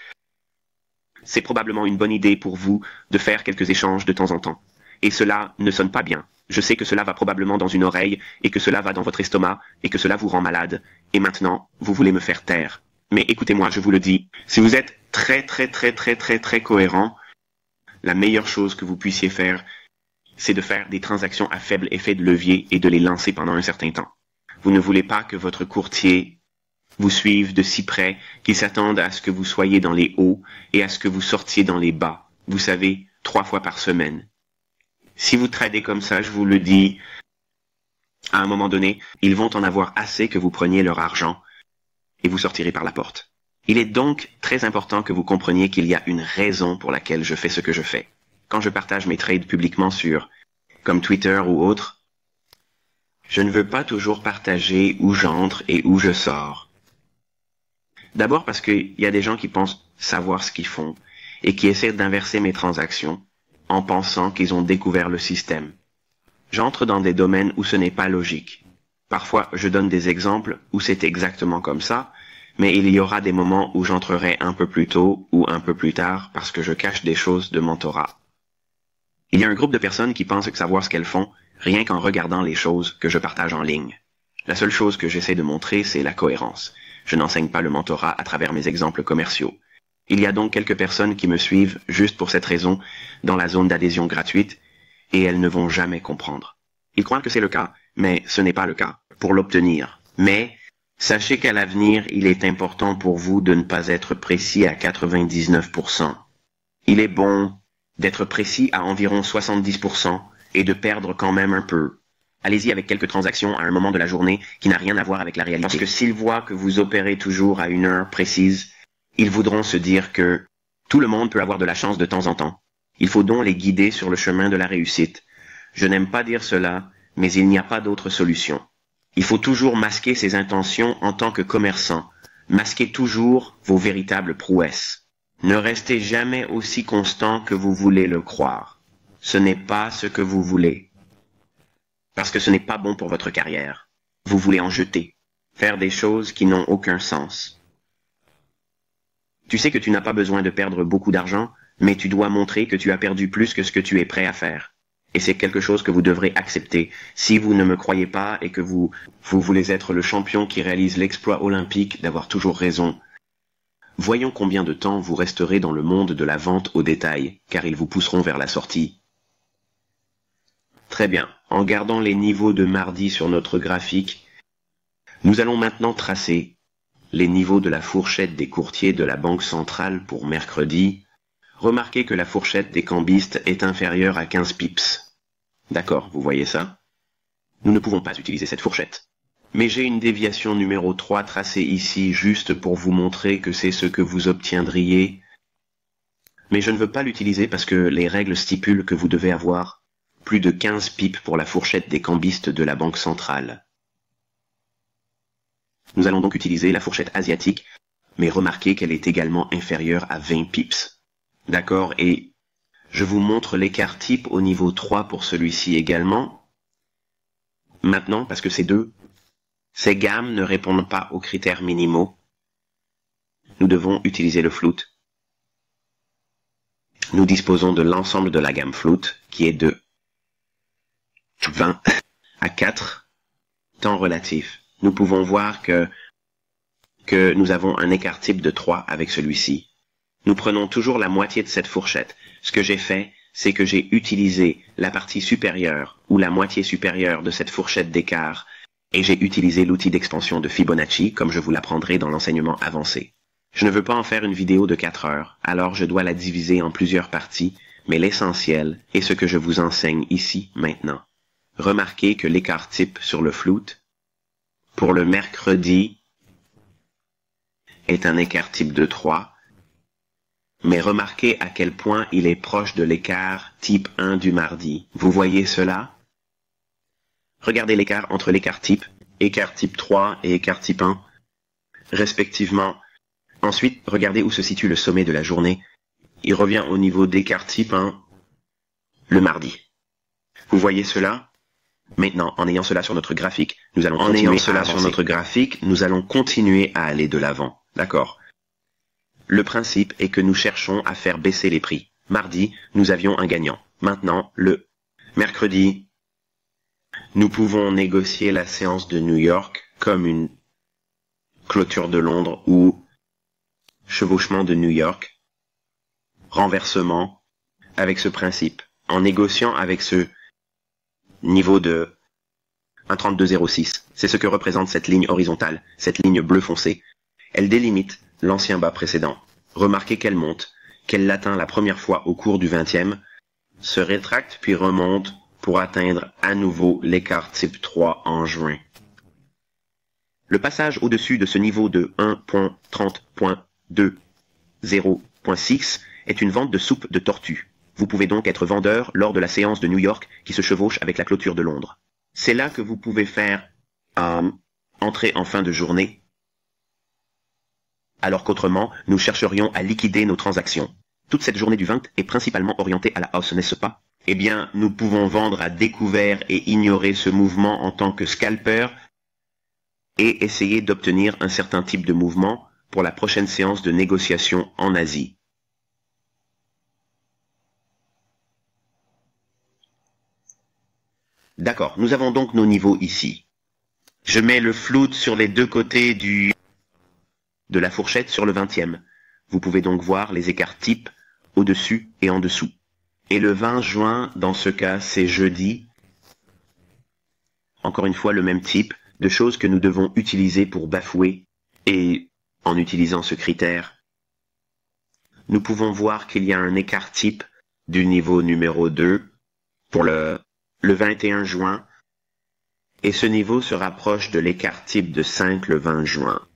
c'est probablement une bonne idée pour vous de faire quelques échanges de temps en temps. Et cela ne sonne pas bien. Je sais que cela va probablement dans une oreille, et que cela va dans votre estomac, et que cela vous rend malade. Et maintenant, vous voulez me faire taire. Mais écoutez-moi, je vous le dis, si vous êtes très cohérent, la meilleure chose que vous puissiez faire, c'est de faire des transactions à faible effet de levier et de les lancer pendant un certain temps. Vous ne voulez pas que votre courtier vous suive de si près qu'il s'attende à ce que vous soyez dans les hauts et à ce que vous sortiez dans les bas. Vous savez, 3 fois par semaine. Si vous tradez comme ça, je vous le dis, à un moment donné, ils vont en avoir assez que vous preniez leur argent et vous sortirez par la porte. Il est donc très important que vous compreniez qu'il y a une raison pour laquelle je fais ce que je fais. Quand je partage mes trades publiquement comme Twitter ou autre, je ne veux pas toujours partager où j'entre et où je sors. D'abord parce qu'il y a des gens qui pensent savoir ce qu'ils font et qui essaient d'inverser mes transactions en pensant qu'ils ont découvert le système. J'entre dans des domaines où ce n'est pas logique. Parfois, je donne des exemples où c'est exactement comme ça, mais il y aura des moments où j'entrerai un peu plus tôt ou un peu plus tard parce que je cache des choses de mentorat. Il y a un groupe de personnes qui pensent savoir ce qu'elles font rien qu'en regardant les choses que je partage en ligne. La seule chose que j'essaie de montrer, c'est la cohérence. Je n'enseigne pas le mentorat à travers mes exemples commerciaux. Il y a donc quelques personnes qui me suivent juste pour cette raison dans la zone d'adhésion gratuite et elles ne vont jamais comprendre. Ils croient que c'est le cas, mais ce n'est pas le cas pour l'obtenir. Mais sachez qu'à l'avenir, il est important pour vous de ne pas être précis à 99%. Il est bon d'être précis à environ 70% et de perdre quand même un peu. Allez-y avec quelques transactions à un moment de la journée qui n'a rien à voir avec la réalité. Parce que s'ils voient que vous opérez toujours à une heure précise, ils voudront se dire que tout le monde peut avoir de la chance de temps en temps. Il faut donc les guider sur le chemin de la réussite. Je n'aime pas dire cela, mais il n'y a pas d'autre solution. Il faut toujours masquer ses intentions en tant que commerçant. Masquez toujours vos véritables prouesses. Ne restez jamais aussi constant que vous voulez le croire. Ce n'est pas ce que vous voulez. Parce que ce n'est pas bon pour votre carrière. Vous voulez en jeter. Faire des choses qui n'ont aucun sens. Tu sais que tu n'as pas besoin de perdre beaucoup d'argent, mais tu dois montrer que tu as perdu plus que ce que tu es prêt à faire. Et c'est quelque chose que vous devrez accepter. Si vous ne me croyez pas et que vous voulez être le champion qui réalise l'exploit olympique d'avoir toujours raison, voyons combien de temps vous resterez dans le monde de la vente au détail, car ils vous pousseront vers la sortie. Très bien. En gardant les niveaux de mardi sur notre graphique, nous allons maintenant tracer les niveaux de la fourchette des courtiers de la Banque centrale pour mercredi. Remarquez que la fourchette des cambistes est inférieure à 15 pips. D'accord, vous voyez ça? Nous ne pouvons pas utiliser cette fourchette. Mais j'ai une déviation numéro 3 tracée ici juste pour vous montrer que c'est ce que vous obtiendriez. Mais je ne veux pas l'utiliser parce que les règles stipulent que vous devez avoir plus de 15 pips pour la fourchette des cambistes de la Banque centrale. Nous allons donc utiliser la fourchette asiatique, mais remarquez qu'elle est également inférieure à 20 pips. D'accord, et je vous montre l'écart type au niveau 3 pour celui-ci également. Maintenant, parce que ces gammes ne répondent pas aux critères minimaux, nous devons utiliser le float. Nous disposons de l'ensemble de la gamme float, qui est de 20 à 4 temps relatifs. Nous pouvons voir que nous avons un écart type de 3 avec celui-ci. Nous prenons toujours la moitié de cette fourchette. Ce que j'ai fait, c'est que j'ai utilisé la partie supérieure ou la moitié supérieure de cette fourchette d'écart et j'ai utilisé l'outil d'expansion de Fibonacci comme je vous l'apprendrai dans l'enseignement avancé. Je ne veux pas en faire une vidéo de 4 heures, alors je dois la diviser en plusieurs parties, mais l'essentiel est ce que je vous enseigne ici maintenant. Remarquez que l'écart type sur le float pour le mercredi est un écart type de 3, mais remarquez à quel point il est proche de l'écart type 1 du mardi. Vous voyez cela? Regardez l'écart entre l'écart type 3 et écart type 1, respectivement. Ensuite, regardez où se situe le sommet de la journée. Il revient au niveau d'écart type 1 le mardi. Vous voyez cela? Maintenant, en ayant cela sur notre graphique, nous allons continuer à aller de l'avant. D'accord? Le principe est que nous cherchons à faire baisser les prix. Mardi, nous avions un gagnant. Maintenant, le mercredi, nous pouvons négocier la séance de New York comme une clôture de Londres ou chevauchement de New York, renversement, avec ce principe. En négociant avec ce niveau de 1,3206. C'est ce que représente cette ligne horizontale, cette ligne bleu foncé. Elle délimite l'ancien bas précédent. Remarquez qu'elle monte, qu'elle l'atteint la première fois au cours du 20e, se rétracte puis remonte pour atteindre à nouveau l'écart type 3 en juin. Le passage au-dessus de ce niveau de 1.30.20.6 est une vente de soupe de tortue. Vous pouvez donc être vendeur lors de la séance de New York qui se chevauche avec la clôture de Londres. C'est là que vous pouvez faire entrée en fin de journée, alors qu'autrement, nous chercherions à liquider nos transactions. Toute cette journée du 20 est principalement orientée à la hausse, n'est-ce pas? Eh bien, nous pouvons vendre à découvert et ignorer ce mouvement en tant que scalper et essayer d'obtenir un certain type de mouvement pour la prochaine séance de négociation en Asie. D'accord, nous avons donc nos niveaux ici. Je mets le float sur les deux côtés de la fourchette sur le 20e. Vous pouvez donc voir les écarts types au-dessus et en dessous. Et le 20 juin, dans ce cas, c'est jeudi. Encore une fois, le même type de choses que nous devons utiliser pour bafouer. Et en utilisant ce critère, nous pouvons voir qu'il y a un écart type du niveau numéro 2 pour le 21 juin, et ce niveau se rapproche de l'écart type de 5 le 20 juin.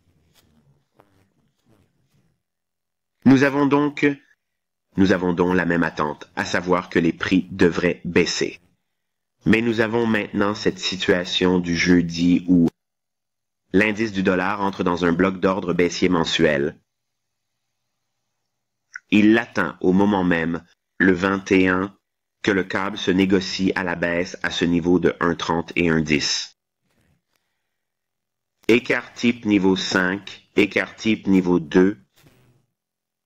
Nous avons donc la même attente, à savoir que les prix devraient baisser. Mais nous avons maintenant cette situation du jeudi où l'indice du dollar entre dans un bloc d'ordre baissier mensuel. Il l'atteint au moment même, le 21, que le câble se négocie à la baisse à ce niveau de 1,30 et 1,10. Écart type niveau 5, écart type niveau 2,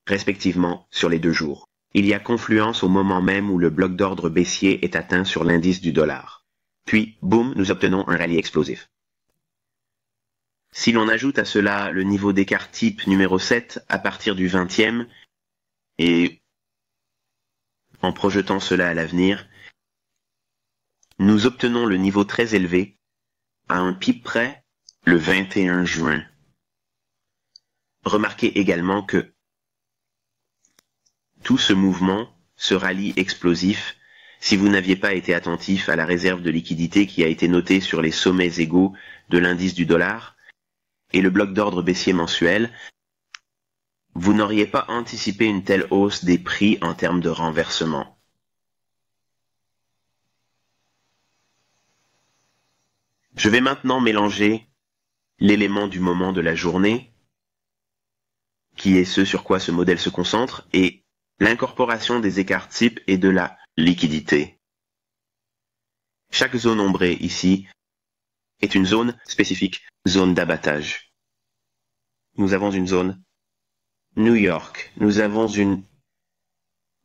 respectivement sur les 2 jours. Il y a confluence au moment même où le bloc d'ordre baissier est atteint sur l'indice du dollar. Puis, boum, nous obtenons un rallye explosif. Si l'on ajoute à cela le niveau d'écart type numéro 7 à partir du 20e, et en projetant cela à l'avenir, nous obtenons le niveau très élevé, à un pic près, le 21 juin. Remarquez également que tout ce mouvement, ce rallye explosif, si vous n'aviez pas été attentif à la réserve de liquidité qui a été notée sur les sommets égaux de l'indice du dollar et le bloc d'ordre baissier mensuel, vous n'auriez pas anticipé une telle hausse des prix en termes de renversement. Je vais maintenant mélanger l'élément du moment de la journée, qui est ce sur quoi ce modèle se concentre, et l'incorporation des écarts types et de la liquidité. Chaque zone ombrée ici est une zone spécifique, zone d'abattage. Nous avons une zone New York, nous avons une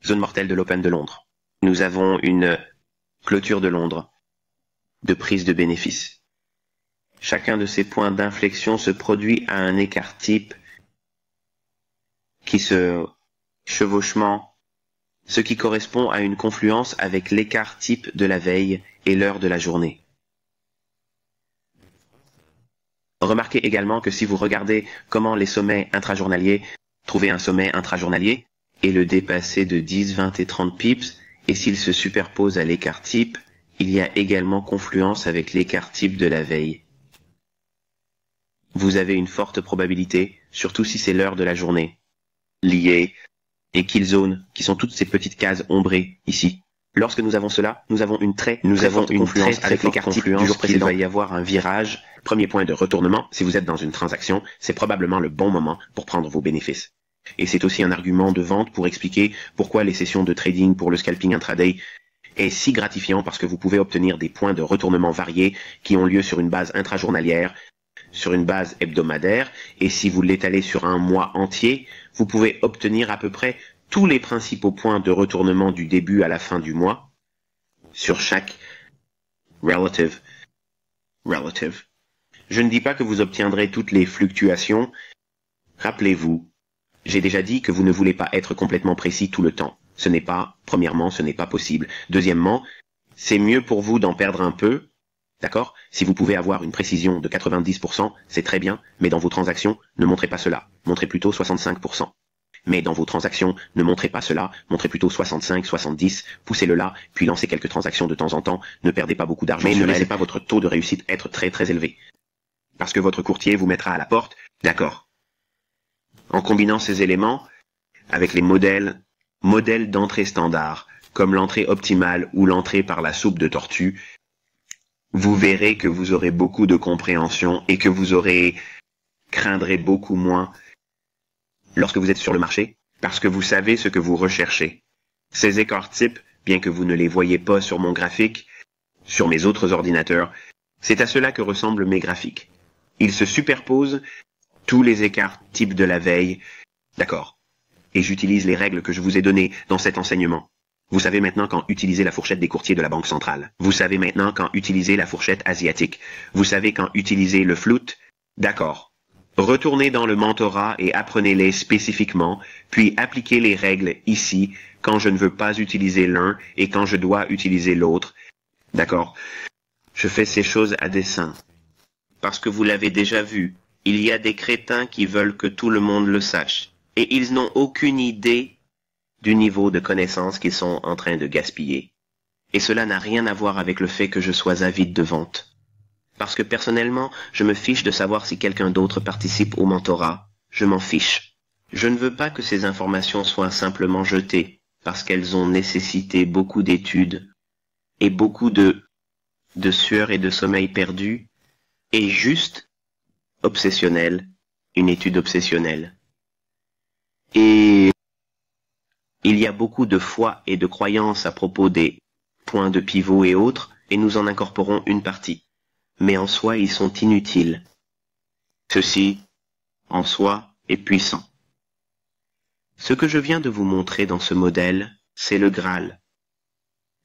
zone mortelle de l'Open de Londres, nous avons une clôture de Londres, de prise de bénéfices. Chacun de ces points d'inflexion se produit à un écart type qui se chevauchement, ce qui correspond à une confluence avec l'écart type de la veille et l'heure de la journée. Remarquez également que si vous regardez comment les sommets intrajournaliers, trouver un sommet intrajournalier et le dépasser de 10, 20 et 30 pips, et s'il se superpose à l'écart type, il y a également confluence avec l'écart type de la veille. Vous avez une forte probabilité, surtout si c'est l'heure de la journée, liée et kill zone, qui sont toutes ces petites cases ombrées ici. Lorsque nous avons cela, nous avons une très forte confluence avec l'écart type du jour précédent. Il va y avoir un virage. Premier point de retournement, si vous êtes dans une transaction, c'est probablement le bon moment pour prendre vos bénéfices. Et c'est aussi un argument de vente pour expliquer pourquoi les sessions de trading pour le scalping intraday est si gratifiant, parce que vous pouvez obtenir des points de retournement variés qui ont lieu sur une base intrajournalière, sur une base hebdomadaire, et si vous l'étalez sur un mois entier, vous pouvez obtenir à peu près tous les principaux points de retournement du début à la fin du mois sur chaque relative. Je ne dis pas que vous obtiendrez toutes les fluctuations. Rappelez-vous, j'ai déjà dit que vous ne voulez pas être complètement précis tout le temps. Premièrement, ce n'est pas possible. Deuxièmement, c'est mieux pour vous d'en perdre un peu. D'accord? Si vous pouvez avoir une précision de 90%, c'est très bien, mais dans vos transactions, ne montrez pas cela. Montrez plutôt 65%. Mais dans vos transactions, ne montrez pas cela, montrez plutôt 65, 70, poussez-le là, puis lancez quelques transactions de temps en temps, ne perdez pas beaucoup d'argent, mais ne laissez pas votre taux de réussite être très très élevé. Parce que votre courtier vous mettra à la porte, d'accord. En combinant ces éléments, avec les modèles d'entrée standard, comme l'entrée optimale ou l'entrée par la soupe de tortue, vous verrez que vous aurez beaucoup de compréhension et que vous craindrez beaucoup moins lorsque vous êtes sur le marché, parce que vous savez ce que vous recherchez. Ces écarts types, bien que vous ne les voyez pas sur mon graphique, sur mes autres ordinateurs, c'est à cela que ressemblent mes graphiques. Ils se superposent tous les écarts types de la veille, d'accord. Et j'utilise les règles que je vous ai données dans cet enseignement. Vous savez maintenant quand utiliser la fourchette des courtiers de la Banque centrale. Vous savez maintenant quand utiliser la fourchette asiatique. Vous savez quand utiliser le float, d'accord. Retournez dans le mentorat et apprenez-les spécifiquement, puis appliquez les règles ici quand je ne veux pas utiliser l'un et quand je dois utiliser l'autre. D'accord. Je fais ces choses à dessein. Parce que vous l'avez déjà vu, il y a des crétins qui veulent que tout le monde le sache. Et ils n'ont aucune idée du niveau de connaissance qu'ils sont en train de gaspiller. Et cela n'a rien à voir avec le fait que je sois avide de vente. Parce que personnellement, je me fiche de savoir si quelqu'un d'autre participe au mentorat. Je m'en fiche. Je ne veux pas que ces informations soient simplement jetées, parce qu'elles ont nécessité beaucoup d'études et beaucoup de sueur et de sommeil perdu, et juste obsessionnel, une étude obsessionnelle. Et il y a beaucoup de foi et de croyances à propos des points de pivot et autres, et nous en incorporons une partie. Mais en soi, ils sont inutiles. Ceci, en soi, est puissant. Ce que je viens de vous montrer dans ce modèle, c'est le Graal.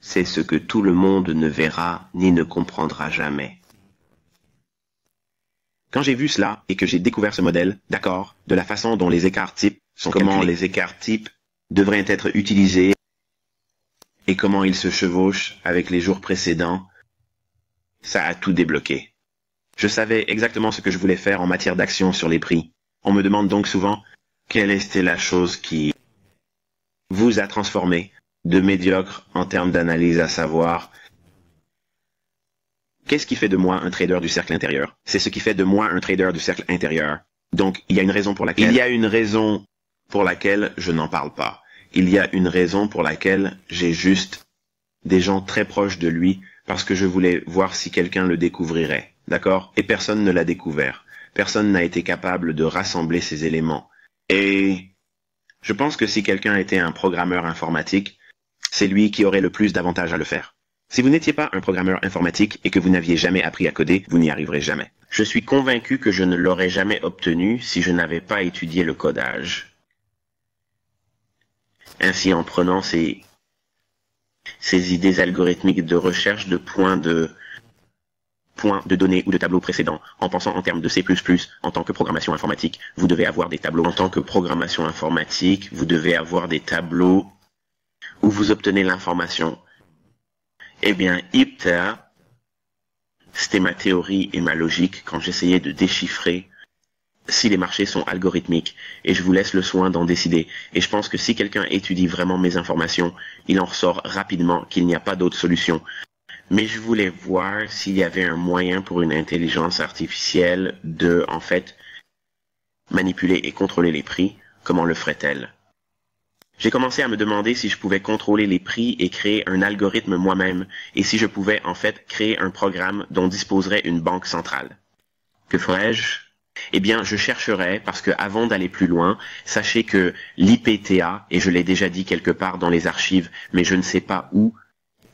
C'est ce que tout le monde ne verra ni ne comprendra jamais.
Quand j'ai vu cela et que j'ai découvert ce modèle, d'accord, de la façon dont les écarts types sont
Comment
calculés,
les écarts types devraient être utilisés et comment ils se chevauchent avec les jours précédents, ça a tout débloqué.
je savais exactement ce que je voulais faire en matière d'action sur les prix. On me demande donc souvent,
Quelle était la chose qui
vous a transformé
de médiocre en termes d'analyse, à savoir,
qu'est-ce qui fait de moi un trader du cercle intérieur? C'est ce qui fait de moi un trader du cercle intérieur. Donc, il y a une raison pour laquelle...
il y a une raison pour laquelle je n'en parle pas. Il y a une raison pour laquelle j'ai juste des gens très proches de lui parce que je voulais voir si quelqu'un le découvrirait. D'accord? Et personne ne l'a découvert. Personne n'a été capable de rassembler ces éléments. Et je pense que si quelqu'un était un programmeur informatique, c'est lui qui aurait le plus d'avantages à le faire. Si vous n'étiez pas un programmeur informatique et que vous n'aviez jamais appris à coder, vous n'y arriverez jamais. Je suis convaincu que je ne l'aurais jamais obtenu si je n'avais pas étudié le codage. Ainsi, en prenant ces idées algorithmiques de recherche de points de données ou de tableaux précédents, en pensant en termes de C++, en tant que programmation informatique, vous devez avoir des tableaux. En tant que programmation informatique, vous devez avoir des tableaux où vous obtenez l'information. Eh bien, IPTA, c'était ma théorie et ma logique quand j'essayais de déchiffrer si les marchés sont algorithmiques, et je vous laisse le soin d'en décider. Et je pense que si quelqu'un étudie vraiment mes informations, il en ressort rapidement qu'il n'y a pas d'autre solution. Mais je voulais voir s'il y avait un moyen pour une intelligence artificielle de, en fait, manipuler et contrôler les prix. Comment le ferait-elle? J'ai commencé à me demander si je pouvais contrôler les prix et créer un algorithme moi-même, et si je pouvais, en fait, créer un programme dont disposerait une banque centrale. Que ferais-je? Eh bien, je chercherais, parce que avant d'aller plus loin, sachez que l'IPTA, et je l'ai déjà dit quelque part dans les archives, mais je ne sais pas où,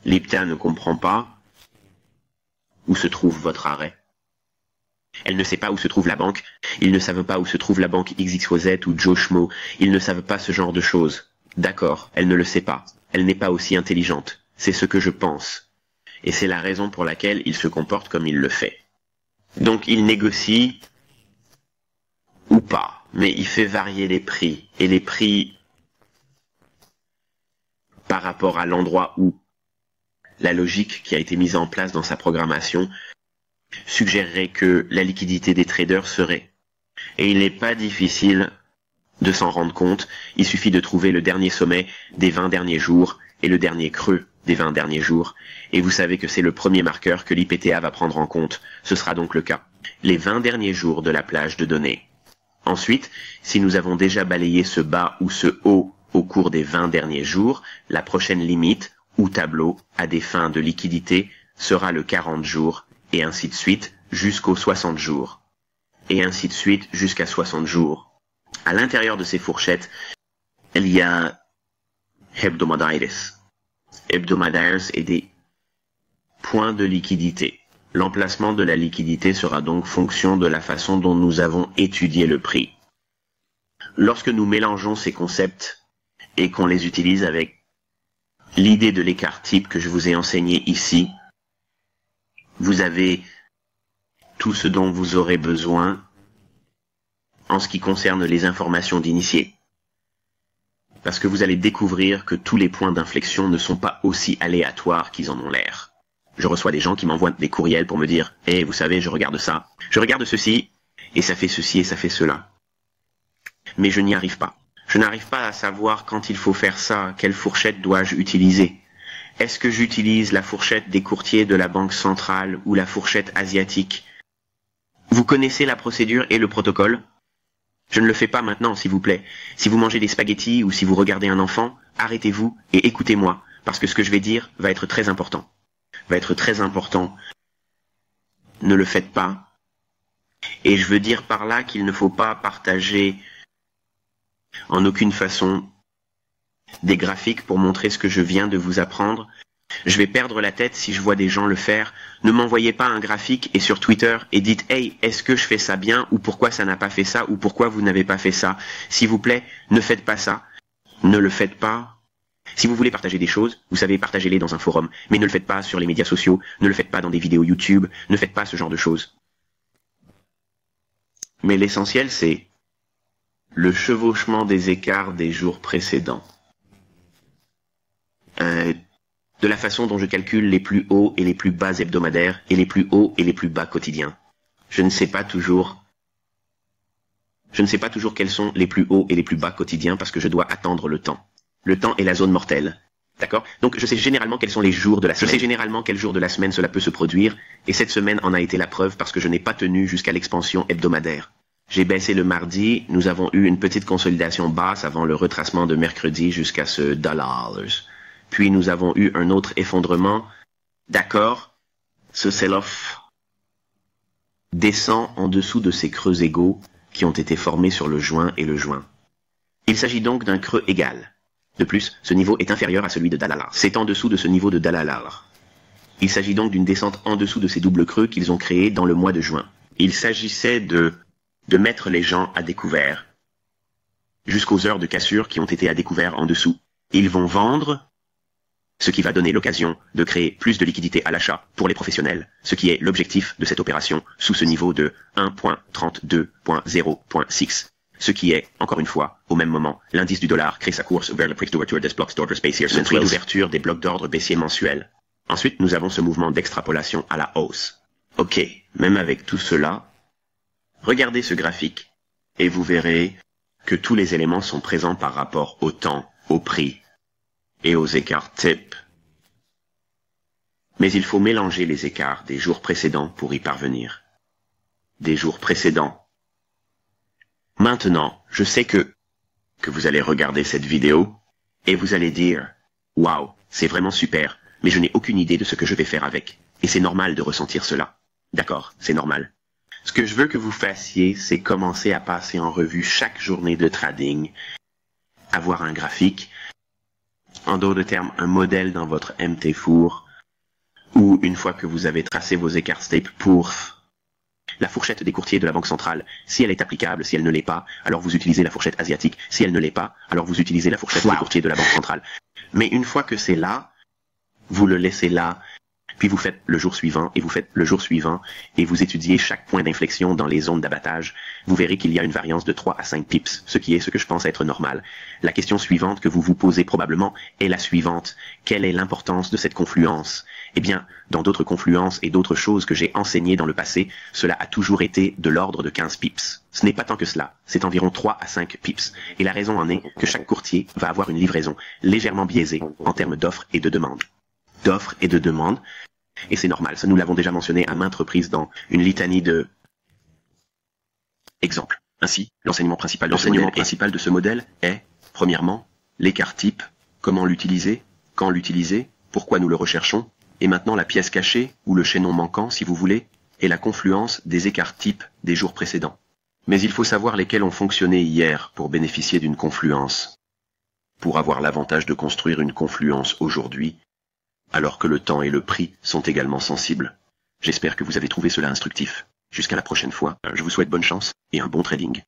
l'IPTA ne comprend pas où se trouve votre arrêt. Elle ne sait pas où se trouve la banque. Ils ne savent pas où se trouve la banque XYZ ou Joe Schmo. Ils ne savent pas ce genre de choses. D'accord, elle ne le sait pas. Elle n'est pas aussi intelligente. C'est ce que je pense. Et c'est la raison pour laquelle il se comporte comme il le fait. Donc il négocie ou pas, mais il fait varier les prix. Et les prix par rapport à l'endroit où la logique qui a été mise en place dans sa programmation suggérerait que la liquidité des traders serait. Et il n'est pas difficile de s'en rendre compte, il suffit de trouver le dernier sommet des 20 derniers jours et le dernier creux des 20 derniers jours, et vous savez que c'est le premier marqueur que l'IPTA va prendre en compte. Ce sera donc le cas. Les 20 derniers jours de la plage de données. Ensuite, si nous avons déjà balayé ce bas ou ce haut au cours des 20 derniers jours, la prochaine limite ou tableau à des fins de liquidité sera le 40 jours, et ainsi de suite jusqu'aux 60 jours, et ainsi de suite jusqu'à 60 jours. À l'intérieur de ces fourchettes, il y a hebdomadaires. Hebdomadaires et des points de liquidité. L'emplacement de la liquidité sera donc fonction de la façon dont nous avons étudié le prix. Lorsque nous mélangeons ces concepts et qu'on les utilise avec l'idée de l'écart type que je vous ai enseigné ici, vous avez tout ce dont vous aurez besoin en ce qui concerne les informations d'initié. Parce que vous allez découvrir que tous les points d'inflexion ne sont pas aussi aléatoires qu'ils en ont l'air. Je reçois des gens qui m'envoient des courriels pour me dire « Eh, vous savez, je regarde ça, je regarde ceci, et ça fait ceci et ça fait cela. » Mais je n'y arrive pas. Je n'arrive pas à savoir quand il faut faire ça, quelle fourchette dois-je utiliser. Est-ce que j'utilise la fourchette des courtiers de la Banque centrale ou la fourchette asiatique? Vous connaissez la procédure et le protocole? Je ne le fais pas maintenant, s'il vous plaît. Si vous mangez des spaghettis ou si vous regardez un enfant, arrêtez-vous et écoutez-moi, parce que ce que je vais dire va être très important. Va être très important. Ne le faites pas. Et je veux dire par là qu'il ne faut pas partager en aucune façon des graphiques pour montrer ce que je viens de vous apprendre. Je vais perdre la tête si je vois des gens le faire. Ne m'envoyez pas un graphique et sur Twitter et dites « Hey, est-ce que je fais ça bien ?» ou « Pourquoi ça n'a pas fait ça ?» ou « Pourquoi vous n'avez pas fait ça ?» S'il vous plaît, ne faites pas ça. Ne le faites pas. Si vous voulez partager des choses, vous savez, partagez-les dans un forum. Mais ne le faites pas sur les médias sociaux, ne le faites pas dans des vidéos YouTube, ne faites pas ce genre de choses. Mais l'essentiel, c'est le chevauchement des écarts des jours précédents. De la façon dont je calcule les plus hauts et les plus bas hebdomadaires et les plus hauts et les plus bas quotidiens. Je ne sais pas toujours quels sont les plus hauts et les plus bas quotidiens parce que je dois attendre le temps. Le temps est la zone mortelle. D'accord? Donc je sais généralement quels sont les jours de la semaine. Je sais généralement quel jour de la semaine cela peut se produire, et cette semaine en a été la preuve parce que je n'ai pas tenu jusqu'à l'expansion hebdomadaire. J'ai baissé le mardi, nous avons eu une petite consolidation basse avant le retracement de mercredi jusqu'à ce $. Puis nous avons eu un autre effondrement. D'accord, ce sell-off descend en dessous de ces creux égaux qui ont été formés sur le juin et le juin. Il s'agit donc d'un creux égal. De plus, ce niveau est inférieur à celui de Dalala. C'est en dessous de ce niveau de Dalala. Il s'agit donc d'une descente en dessous de ces doubles creux qu'ils ont créés dans le mois de juin. Il s'agissait de mettre les gens à découvert, jusqu'aux heures de cassure qui ont été à découvert en dessous. Ils vont vendre, ce qui va donner l'occasion de créer plus de liquidité à l'achat pour les professionnels, ce qui est l'objectif de cette opération sous ce niveau de 1.32.0.6. Ce qui est, encore une fois, au même moment, l'indice du dollar crée sa course vers le prix d'ouverture des blocs d'ordre baissiers mensuels. L'ouverture des blocs d'ordre baissiers mensuels. Ensuite, nous avons ce mouvement d'extrapolation à la hausse. Ok, même avec tout cela, regardez ce graphique, et vous verrez que tous les éléments sont présents par rapport au temps, au prix, et aux écarts types. Mais il faut mélanger les écarts des jours précédents pour y parvenir. Des jours précédents. Maintenant, je sais que vous allez regarder cette vidéo et vous allez dire « Waouh, c'est vraiment super, mais je n'ai aucune idée de ce que je vais faire avec. » Et c'est normal de ressentir cela. D'accord, c'est normal. Ce que je veux que vous fassiez, c'est commencer à passer en revue chaque journée de trading, avoir un graphique, en d'autres termes, un modèle dans votre MT4, ou une fois que vous avez tracé vos écarts staples pour la fourchette des courtiers de la Banque centrale, si elle est applicable, si elle ne l'est pas, alors vous utilisez la fourchette asiatique. Si elle ne l'est pas, alors vous utilisez la fourchette des courtiers de la Banque centrale. Mais une fois que c'est là, vous le laissez là, puis vous faites le jour suivant, et vous faites le jour suivant, et vous étudiez chaque point d'inflexion dans les zones d'abattage. Vous verrez qu'il y a une variance de 3 à 5 pips, ce qui est ce que je pense être normal. La question suivante que vous vous posez probablement est la suivante. Quelle est l'importance de cette confluence? Eh bien, dans d'autres confluences et d'autres choses que j'ai enseignées dans le passé, cela a toujours été de l'ordre de 15 pips. Ce n'est pas tant que cela, c'est environ 3 à 5 pips. Et la raison en est que chaque courtier va avoir une livraison légèrement biaisée en termes d'offres et de demandes. D'offres et de demandes. Et c'est normal, ça nous l'avons déjà mentionné à maintes reprises dans une litanie de exemples. Ainsi, l'enseignement principal de ce modèle est, premièrement, l'écart type, comment l'utiliser, quand l'utiliser, pourquoi nous le recherchons, et maintenant la pièce cachée, ou le chaînon manquant si vous voulez, est la confluence des écarts types des jours précédents. Mais il faut savoir lesquels ont fonctionné hier pour bénéficier d'une confluence. Pour avoir l'avantage de construire une confluence aujourd'hui, alors que le temps et le prix sont également sensibles. J'espère que vous avez trouvé cela instructif. Jusqu'à la prochaine fois, je vous souhaite bonne chance et un bon trading.